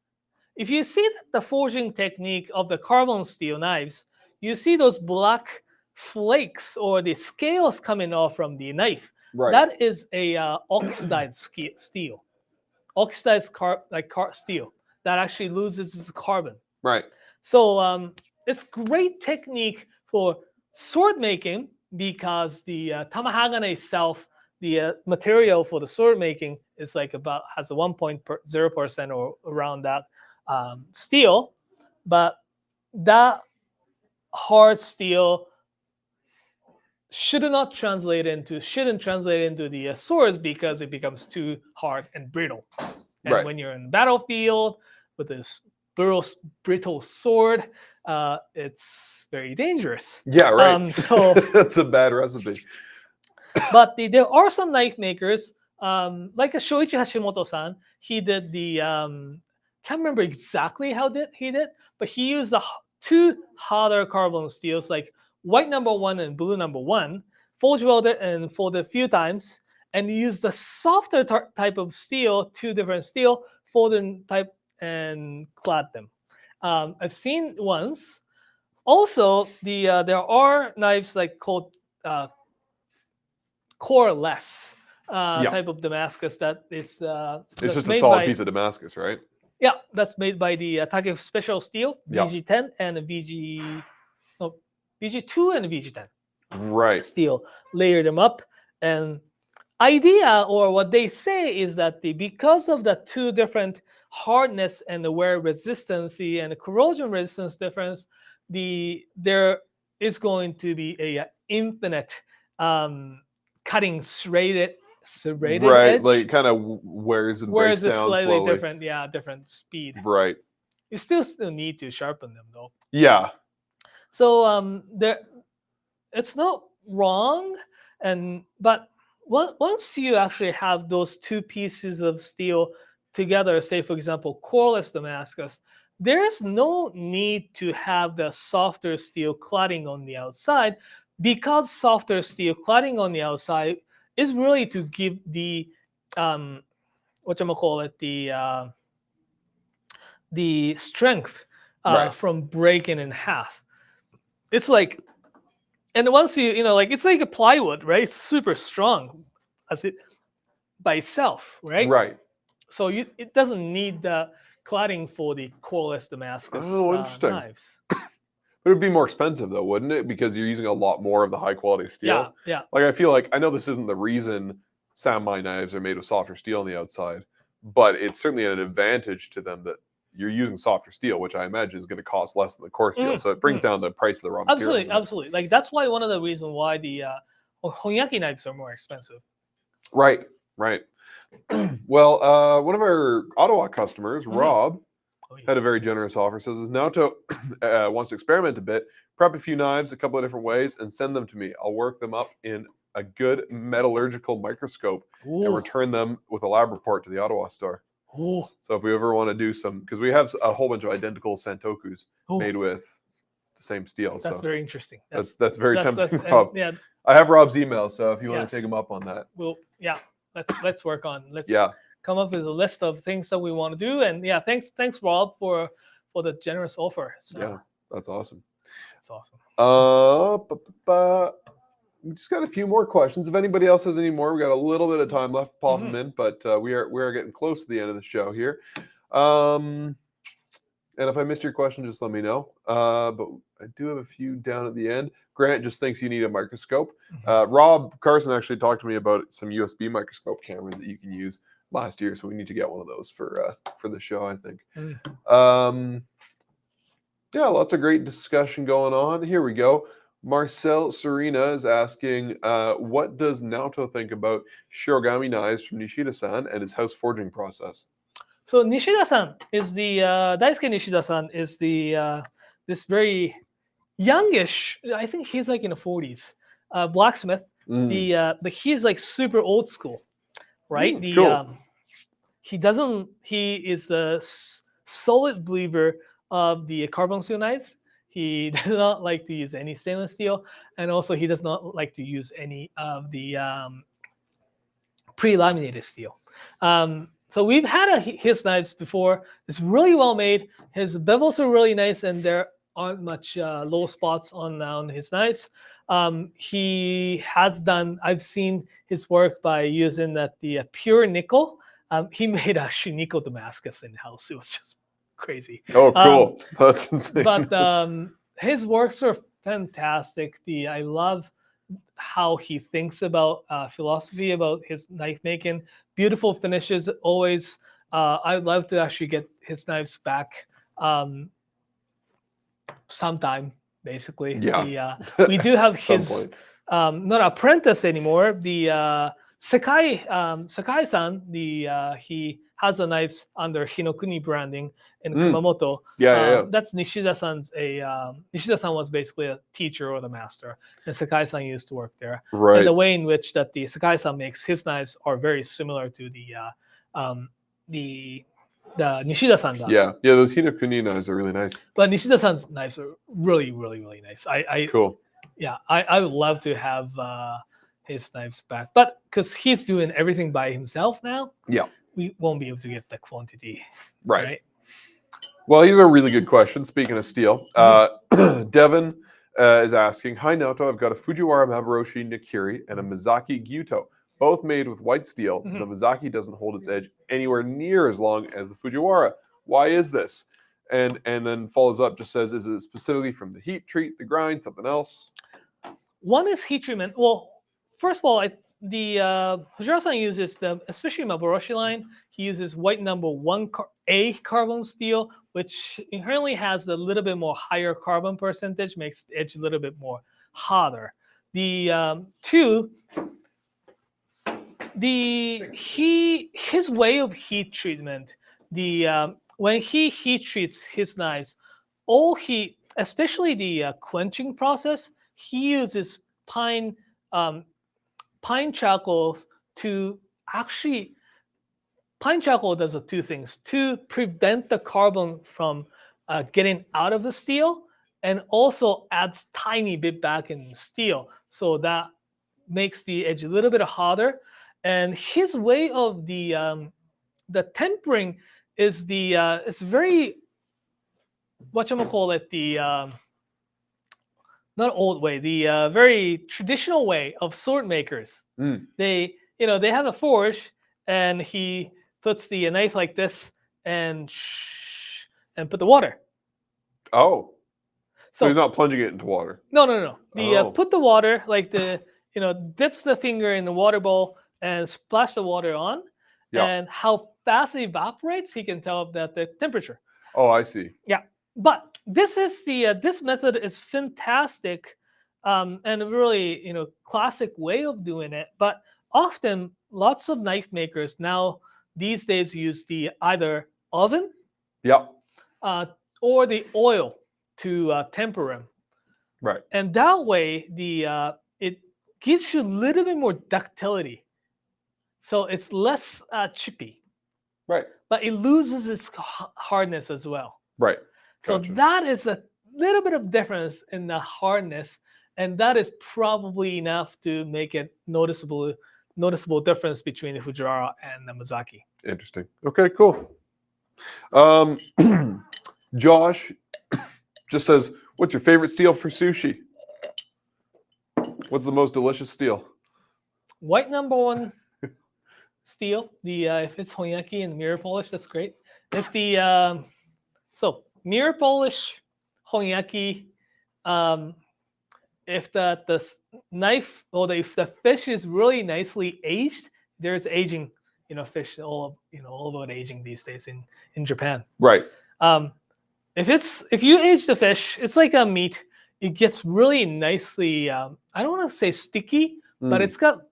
If you see the forging technique of the carbon steel knives, you see those black flakes or the scales coming off from the knife.
Right.
That is a oxidized steel, oxidized steel that actually loses its carbon.
Right.
So it's great technique for sword making because the tamahagane itself, the material for the sword making, is like has a 1.0% or around that steel, but that hard steel shouldn't translate into the swords because it becomes too hard and brittle. And when you're in the battlefield with this brittle sword, it's very dangerous.
Yeah, right.
So
that's a bad recipe.
But there are some knife makers, like Shoichi Hashimoto-san. He did the can't remember exactly how he did, but he used the two harder carbon steels, like white number 1 and blue number 1, forge welded and folded a few times, and used the softer type of steel, two different steel, folded type, and clad them. I've seen once. Also, there are knives like called core-less type of Damascus that it's
just a solid piece of Damascus, right?
Yeah, that's made by the Takef Special Steel, VG10 and VG2 and VG10.
Right.
Steel, layer them up, and idea or what they say is that because of the two different hardness and the wear resistance and the corrosion resistance difference, there is going to be a infinite cutting serrated
right
edge.
Like kind of wears and breaks down
slightly
slowly.
different speed.
Right.
You still need to sharpen them though.
Yeah.
So it's not wrong, but once you actually have those two pieces of steel together, say for example coreless Damascus, there's no need to have the softer steel cladding on the outside, because softer steel cladding on the outside is really to give the the strength from breaking in half. It's like And once you know, like it's like a plywood, right? It's super strong as it by itself, right?
Right.
So it doesn't need the cladding for the coreless Damascus
Oh, interesting.
knives.
It would be more expensive though, wouldn't it? Because you're using a lot more of the high quality steel.
Yeah.
Like I feel like I know this isn't the reason samurai knives are made with softer steel on the outside, but it's certainly an advantage to them that you're using softer steel, which I imagine is going to cost less than the coarse steel. So it brings down the price of the raw materials.
Absolutely. Like that's why one of the reasons why the Honyaki knives are more expensive.
Right. Well, one of our Ottawa customers, Rob, had a very generous offer. Says Naoto wants to experiment a bit, prep a few knives a couple of different ways, and send them to me. I'll work them up in a good metallurgical microscope and return them with a lab report to the Ottawa store. So if we ever want to do some, because we have a whole bunch of identical Santokus made with the same steel.
That's very interesting.
That's very tempting,
and,
Rob.
yeah,
I have Rob's email, so if you want to take him up on that.
Well, yeah, let's work on. Let's
Yeah.
come up with a list of things that we want to do. And yeah, thanks Rob for the generous offer. So,
Yeah, that's awesome.
That's awesome.
We just got a few more questions. If anybody else has any more, we got a little bit of time left to pop them in, but we are getting close to the end of the show here. And if I missed your question, just let me know. But I do have a few down at the end. Grant just thinks you need a microscope. Rob Carson actually talked to me about some USB microscope cameras that you can use last year, so we need to get one of those for the show, I think. Yeah, lots of great discussion going on. Here we go. Marcel Serena is asking, what does Naoto think about shirogami knives from Nishida-san and his house forging process?
So Nishida-san is the Daisuke Nishida-san is the this very youngish. I think he's like in the 40s, blacksmith. But he's like super old school, right?
Cool.
He is a solid believer of the carbon steel knives. He does not like to use any stainless steel, and also he does not like to use any of the pre-laminated steel. So we've had his knives before. It's really well made. His bevels are really nice, and there aren't much low spots on his knives. He has done. I've seen his work by using the pure nickel. He made actually nickel Damascus in house. It was just crazy.
Oh, cool! That's insane.
But his works are fantastic. I love how he thinks about philosophy about his knife making. Beautiful finishes always. I'd love to actually get his knives back sometime. Basically,
yeah.
We do have his not apprentice anymore. The Sakai-san. He has the knives under Hinokuni branding in Kumamoto.
Yeah.
That's Nishida-san's. Nishida-san was basically a teacher or the master, and Sakai-san used to work there.
Right.
And the way in which that the Sakai-san makes his knives are very similar to the Nishida-san does.
Yeah. Those Hinokuni knives are really nice.
But Nishida-san's knives are really, really, really nice.
Cool.
Yeah, I would love to have his knives back, but because he's doing everything by himself now.
Yeah.
We won't be able to get the quantity.
Right. Well, these are really good questions. Speaking of steel, Devin is asking, hi, Naoto. I've got a Fujiwara Maboroshi Nikiri and a Mizaki Gyuto, both made with white steel. The Mizaki doesn't hold its edge anywhere near as long as the Fujiwara. Why is this? And then follows up, just says, is it specifically from the heat treat, the grind, something else?
One is heat treatment. Well, first of all, the Fujiwara-san uses especially Maboroshi line, he uses white number 1A carbon steel, which inherently has a little bit more higher carbon percentage, makes the edge a little bit more harder. The two, his way of heat treatment, when he heat treats his knives, especially the quenching process, he uses pine charcoal to actually. Pine charcoal does two things: to prevent the carbon from getting out of the steel, and also adds tiny bit back in the steel, so that makes the edge a little bit harder. And his way of the tempering is it's very whatchamacallit, not old way, the very traditional way of sword makers.
Mm.
They they have a forge, and he puts the knife like this and and put the water.
Oh, so
So
he's not plunging it into water.
no. The
Oh.
put the water like the dips the finger in the water bowl and splash the water on,
Yeah.
and how fast it evaporates, he can tell that the temperature.
Oh, I see.
Yeah, but this is the this method is fantastic, and a really classic way of doing it. But often, lots of knife makers now these days use the either oven
Yeah.
or the oil to temper them,
Right.
and that way the it gives you a little bit more ductility, so it's less chippy,
Right.
but it loses its hardness as well.
Right.
So
Gotcha.
that is a little bit of difference in the hardness, and that is probably enough to make it noticeable difference between the Fujiwara and the Mizaki.
Interesting. Okay, cool. Josh just says, what's your favorite steel for sushi? What's the most delicious steel?
White number one steel. The if it's honyaki and mirror polish, that's great. If the so mirror polish honyaki, if the knife or if the fish is really nicely aged, there's aging, fish all about aging these days in Japan.
Right.
If you age the fish, it's like a meat. It gets really nicely. I don't want to say sticky, but it's not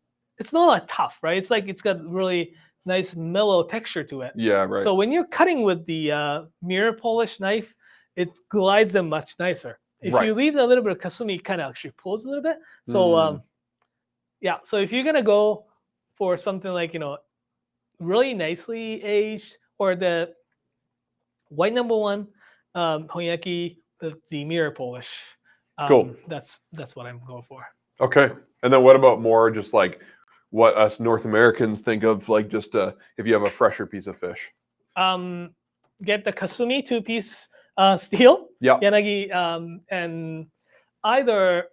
that tough, right? It's got really nice mellow texture to it.
Yeah, right.
So when you're cutting with the mirror polish knife, it glides them much nicer. If
Right.
you leave a little bit of kasumi, it kind of actually pulls a little bit. So yeah. So if you're gonna go for something like really nicely aged, or the white number one honyaki, the mirror polish.
Cool.
That's what I'm going for.
Okay. And then what about more just like what us North Americans think of, like just if you have a fresher piece of fish?
Get the kasumi 2-piece steel.
Yeah.
Yanagi, and either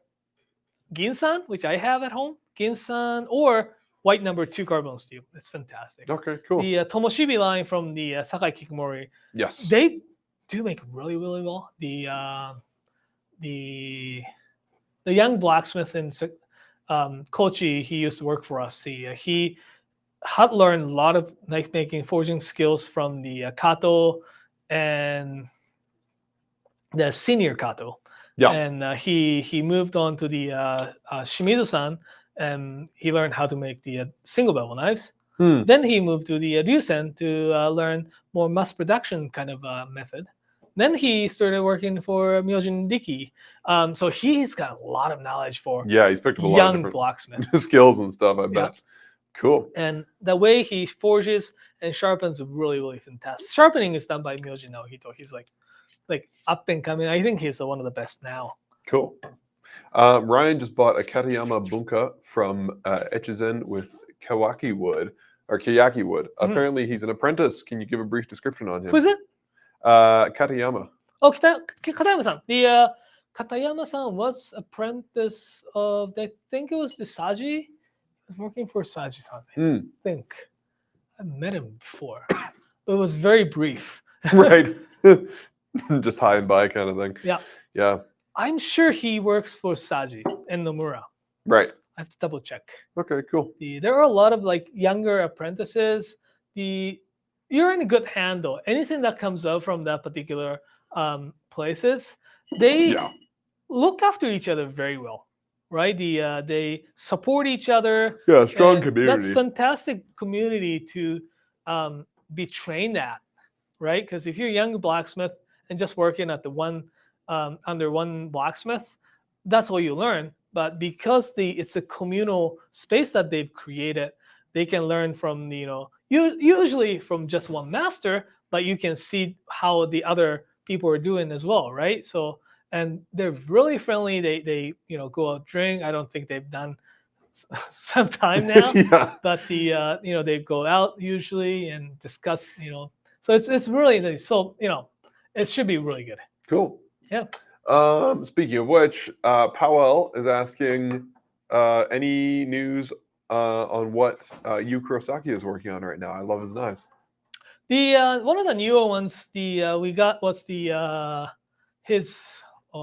ginsan, which I have at home, ginsan, or white number 2 carbon steel. It's fantastic.
Okay, cool.
The Tomoshibi line from the Sakai Kikumori,
Yes.
they do make really, really well. The young blacksmith in Kochi, he used to work for us. He had learned a lot of knife making, forging skills from the Kato and the senior Kato.
Yeah.
And he moved on to the Shimizu-san, and he learned how to make the single bevel knives. Then he moved to the Ryusen to learn more mass production kind of method. Then he started working for Myojin Riki. So he's got a lot of knowledge for
Yeah, he's picked up a lot of
young
different
blacksmith.
skills and stuff, I bet. Cool.
And the way he forges and sharpens is really, really fantastic. Sharpening is done by Myojin Naohito. He's like up and coming. I think he's one of the best now.
Cool. Ryan just bought a Katayama Bunka from Echizen with Kawaki wood or Kayaki wood. Apparently he's an apprentice. Can you give a brief description on him?
Who is it?
Katayama.
Oh, Katayama-san. The Katayama-san was apprentice of, I think it was the Saji. He was working for Saji-san, I think. I met him before. But it was very brief.
Right. Just high and by kind of thing.
Yeah.
Yeah.
I'm sure he works for Saji and Nomura.
Right.
I have to double check.
Okay, cool.
There are a lot of younger apprentices. You're in a good hand though. Anything that comes out from that particular places, they look after each other very well, right? They support each other.
Yeah, strong
and
community.
That's fantastic community to be trained at, right? Because if you're a young blacksmith and just working at the one under one blacksmith, that's all you learn. But because it's a communal space that they've created, they can learn from usually from just one master, but you can see how the other people are doing as well, right? So, and they're really friendly. They go out drink. I don't think they've done some time now, but they go out usually and discuss, so it's really nice. So it should be really good.
Cool.
Yeah.
Speaking of which, Powell is asking any news on what Yu Kurosaki is working on right now. I love his knives.
The one of the newer ones, the we got was the his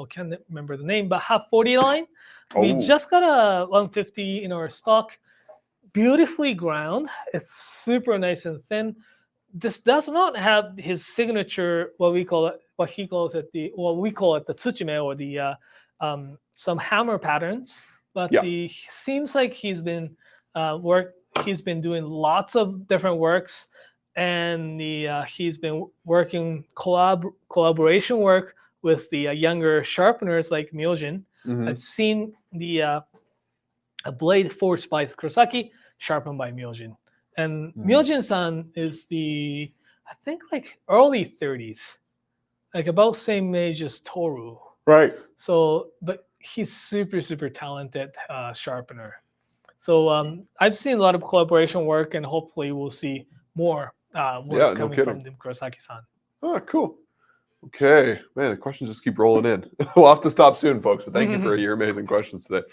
can't remember the name, but half 40 line. We
Oh.
just got a 150 in our stock, beautifully ground. It's super nice and thin. This does not have his signature, what he calls it, we call it the tsuchime, or the some hammer patterns. But the seems like he's been doing lots of different works, and he's been working collaboration work with the younger sharpeners like Myojin. I've seen the a blade forged by Kurosaki, sharpened by Myojin. And Myojin-san is I think like early 30s, like about same age as Toru.
Right.
So, but he's super talented sharpener. So I've seen a lot of collaboration work, and hopefully we'll see more work coming from the Kurosaki-san.
Oh, cool. Okay, man, the questions just keep rolling in. We'll have to stop soon, folks, but thank you for your amazing questions today.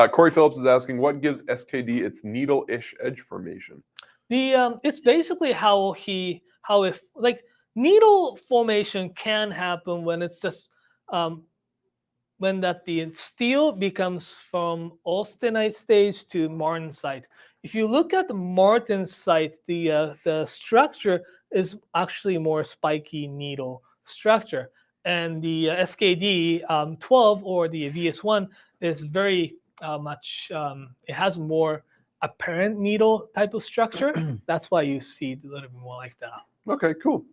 Corey Phillips is asking, what gives SKD its needle-ish edge formation?
It's basically how if like needle formation can happen when it's just when the steel becomes from austenite stage to martensite. If you look at the martensite, the structure is actually more spiky needle structure, and the SKD 12 or the VS1 is very much it has more apparent needle type of structure. That's why you see a little bit more like that.
Okay, cool.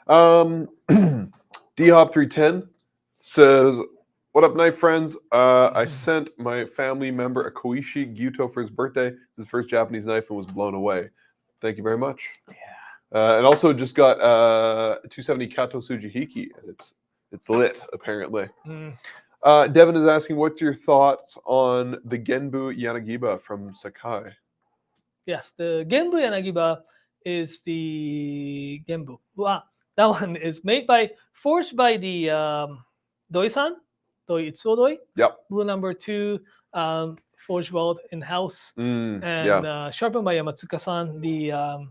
DHop310 says, what up, knife friends? I sent my family member a Koishi Gyuto for his birthday. It's his first Japanese knife and was blown away. Thank you very much. Yeah. And also just got 270 Kato Tsujihiki. It's lit, apparently. Devin is asking, what's your thoughts on the Genbu Yanagiba from Sakai?
Yes, the Genbu Yanagiba is the Genbu. Wow, that one is forged by the Doi-san, Doi Itsudoi.
Yep.
Blue number 2, forged weld in-house, and sharpened by Yamatsuka-san. The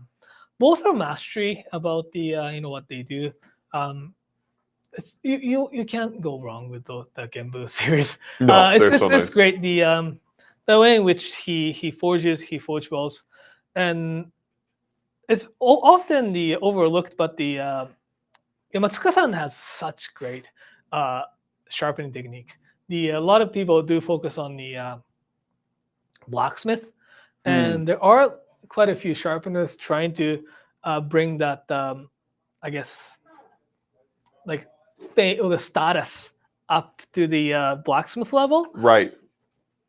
both are mastery about the what they do. You can't go wrong with the Genbu series.
No,
it's great. The way in which he forges wells, and it's often the overlooked, but the Yamatsuka-san has such great sharpening technique. A lot of people do focus on the blacksmith, and there are quite a few sharpeners trying to bring that I guess like the status up to the blacksmith level.
Right.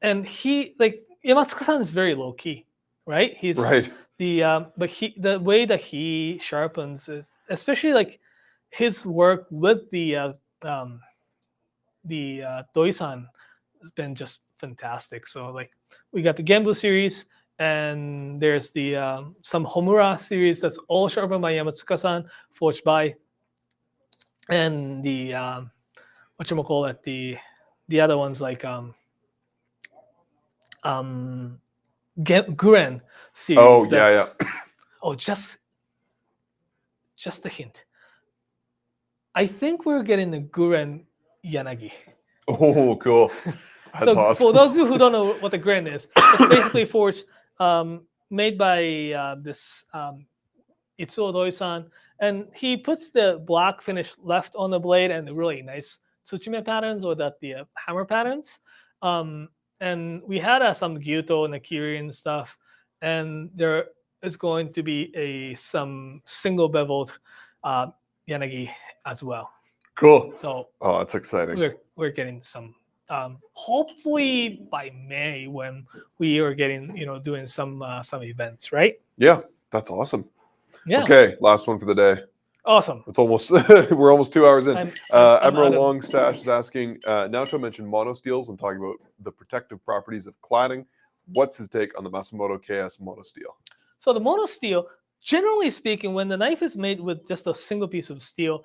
And Yamatsuka-san is very low key, right? He's
right.
But the way that he sharpens is, especially like his work with the Doi-san has been just fantastic. So like we got the Genbu series, and there's the some Homura series that's all sharpened by Yamatsuka-san, forged by, and the the other ones like Guren series.
Oh yeah.
Oh, just a hint. I think we're getting the Guren Yanagi.
Oh, cool. That's
so
awesome.
For those of you who don't know what the Guren is, it's basically forged, made by this Itsuo Doi-san, and he puts the black finish left on the blade and the really nice tsuchime patterns, or the hammer patterns. And we had some Gyuto and Akiri and stuff, and there is going to be some single beveled Yanagi as well.
Cool.
So
that's exciting.
We're getting some hopefully by May, when we are getting doing some events, right?
Yeah, that's awesome.
Yeah.
Okay, last one for the day.
Awesome.
It's almost we're almost 2 hours in.
I'm
Admiral Longstash is asking, Naoto mentioned monosteels when talking about the protective properties of cladding. What's his take on the Masamoto KS monosteel?
So the monosteel, generally speaking, when the knife is made with just a single piece of steel,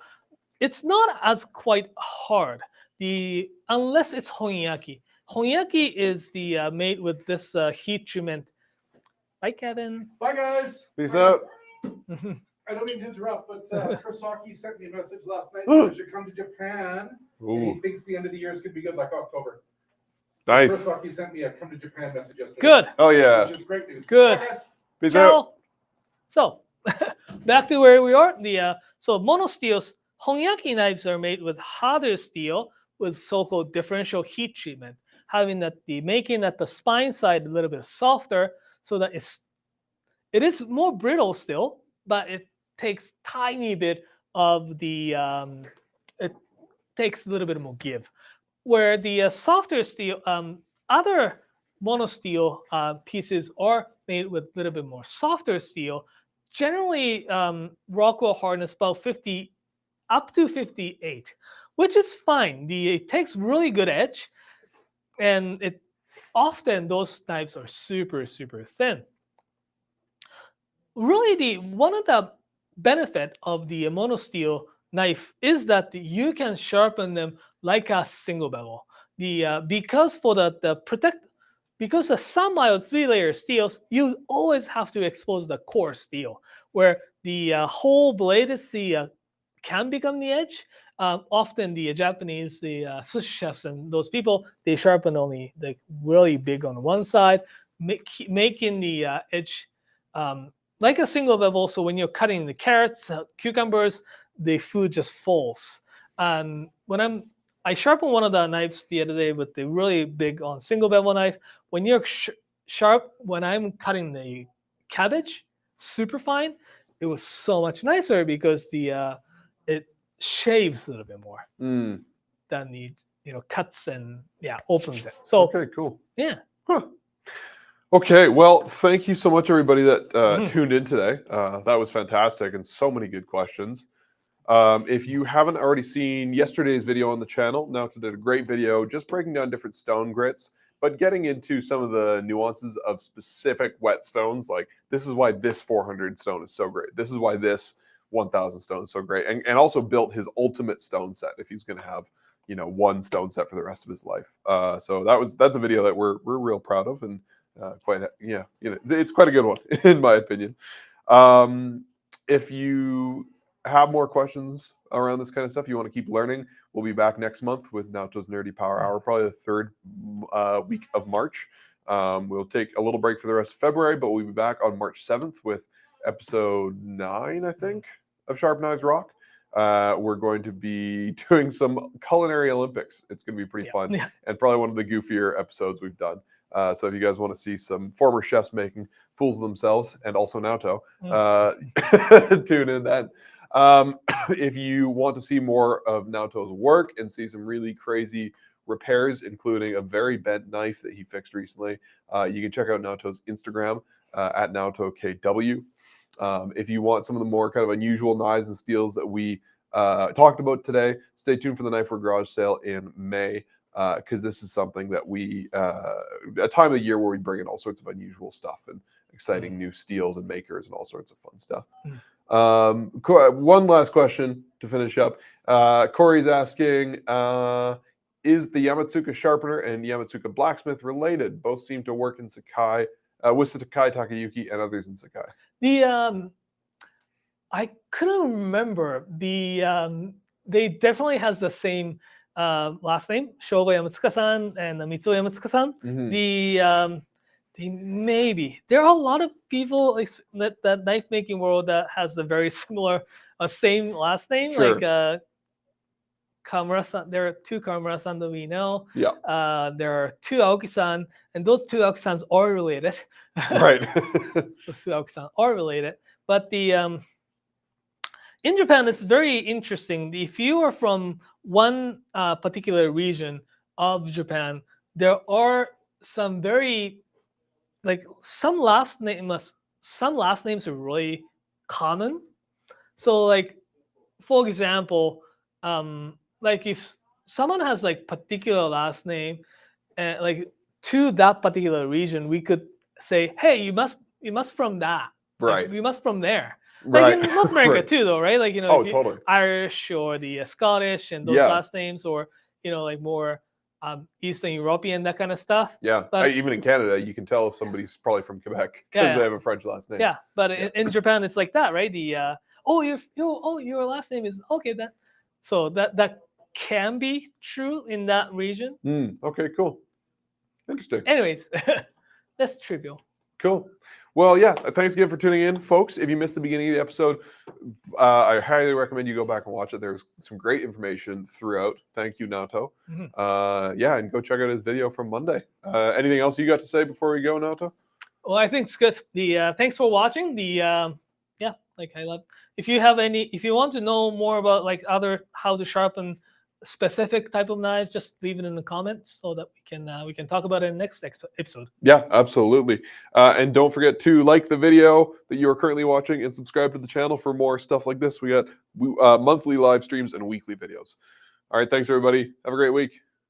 it's not as quite hard. unless it's honyaki. Honyaki is the made with this heat treatment. Bye, Kevin.
Bye, guys.
Peace out.
I don't mean to interrupt, but Kurosaki sent me a message last night saying I should come to Japan. And he
Ooh,
thinks the end of the year is going to be good, like October.
nice.
Kurosaki sent me a come to Japan message yesterday.
Good.
Oh yeah.
Which is great news.
Good.
Bye, guys.
Peace out.
Ciao. So, back to where we are. So monosteels, honyaki knives are made with harder steel with so-called differential heat treatment, having making the spine side a little bit softer, so that it is more brittle still, but it takes tiny bit of the it takes a little bit more give. Where the softer steel, other monosteel pieces are made with a little bit more softer steel. Generally, Rockwell hardness about 50 up to 58, which is fine. It takes really good edge, and often those knives are super thin. Really, one of the benefit of the monosteel knife is that you can sharpen them like a single bevel. Because for because the sun-mild 3-layer steels, you always have to expose the core steel, where the whole blade is can become the edge. Often the Japanese, the sushi chefs and those people, they sharpen only really big on one side, making the edge like a single bevel. So when you're cutting the carrots, cucumbers, the food just falls. And when I sharpened one of the knives the other day with the really big on single bevel knife. When you're sharp, when I'm cutting the cabbage, super fine, it was so much nicer because it shaves a little bit more than the cuts and opens it. So
Okay, cool.
yeah.
Huh. Okay, well, thank you so much, everybody that tuned in today. That was fantastic and so many good questions. If you haven't already seen yesterday's video on the channel, Naoto did a great video just breaking down different stone grits, but getting into some of the nuances of specific whetstones. Like, this is why this 400 stone is so great. This is why this 1000 stone is so great. And also built his ultimate stone set if he's going to have, one stone set for the rest of his life. So that's a video that we're real proud of, and it's quite a good one in my opinion. If you have more questions around this kind of stuff, you want to keep learning, we'll be back next month with Naoto's Nerdy Power Hour, probably the third week of March. We'll take a little break for the rest of February, but we'll be back on March 7th with episode 9, I think, of Sharp Knives Rock. We're going to be doing some culinary Olympics. It's going to be pretty fun, and probably one of the goofier episodes we've done. So if you guys want to see some former chefs making fools of themselves, and also Naoto, tune in then. If you want to see more of Naoto's work and see some really crazy repairs, including a very bent knife that he fixed recently, you can check out Naoto's Instagram at NaotoKW. If you want some of the more kind of unusual knives and steels that we talked about today, stay tuned for the Knifewear garage sale in May, because this is something that a time of the year where we bring in all sorts of unusual stuff and exciting new steels and makers and all sorts of fun stuff. One last question to finish up. Corey's asking, is the Yamatsuka sharpener and Yamatsuka blacksmith related? Both seem to work in Sakai, with Sakai Takayuki and others in Sakai.
I couldn't remember. They definitely has the same last name, Shogo Yamatsuka-san and Mitsuo Yamatsuka-san. Maybe there are a lot of people that knife making world that has the very similar same last name.
Sure.
Like Kamura-san. There are 2 Kamura-san that we know. There are 2 Aoki-san, and those 2 Aoki-sans are related.
Right.
Those 2 Aoki-san are related, but in Japan, it's very interesting. If you are from one particular region of Japan, there are some very some last names are really common. So, like, for example, like if someone has particular last name, to that particular region, we could say, hey, you must from that,
Right?
You must from there.
Right.
Like in North America
Right.
too, though, right? Like,
totally.
Irish or the Scottish and those last names, or like more Eastern European, that kind of stuff.
Yeah,
But
even in Canada, you can tell if somebody's probably from Quebec because
Yeah,
they have a French last name.
yeah, but in Japan, it's like that, right? The your last name is okay. So that can be true in that region.
Okay, cool. Interesting.
Anyways, that's trivial.
Cool. Well, yeah, thanks again for tuning in, folks. If you missed the beginning of the episode, I highly recommend you go back and watch it. There's some great information throughout. Thank you, Naoto. Yeah, and go check out his video from Monday. Anything else you got to say before we go, Naoto?
Well, I think it's good. The thanks for watching. The yeah, like I love. If you want to know more about like how to sharpen specific type of knives, just leave it in the comments so that we can talk about it in the next episode.
Yeah, absolutely. And don't forget to like the video that you are currently watching and subscribe to the channel for more stuff like this. We got monthly live streams and weekly videos. All right, thanks everybody. Have a great week.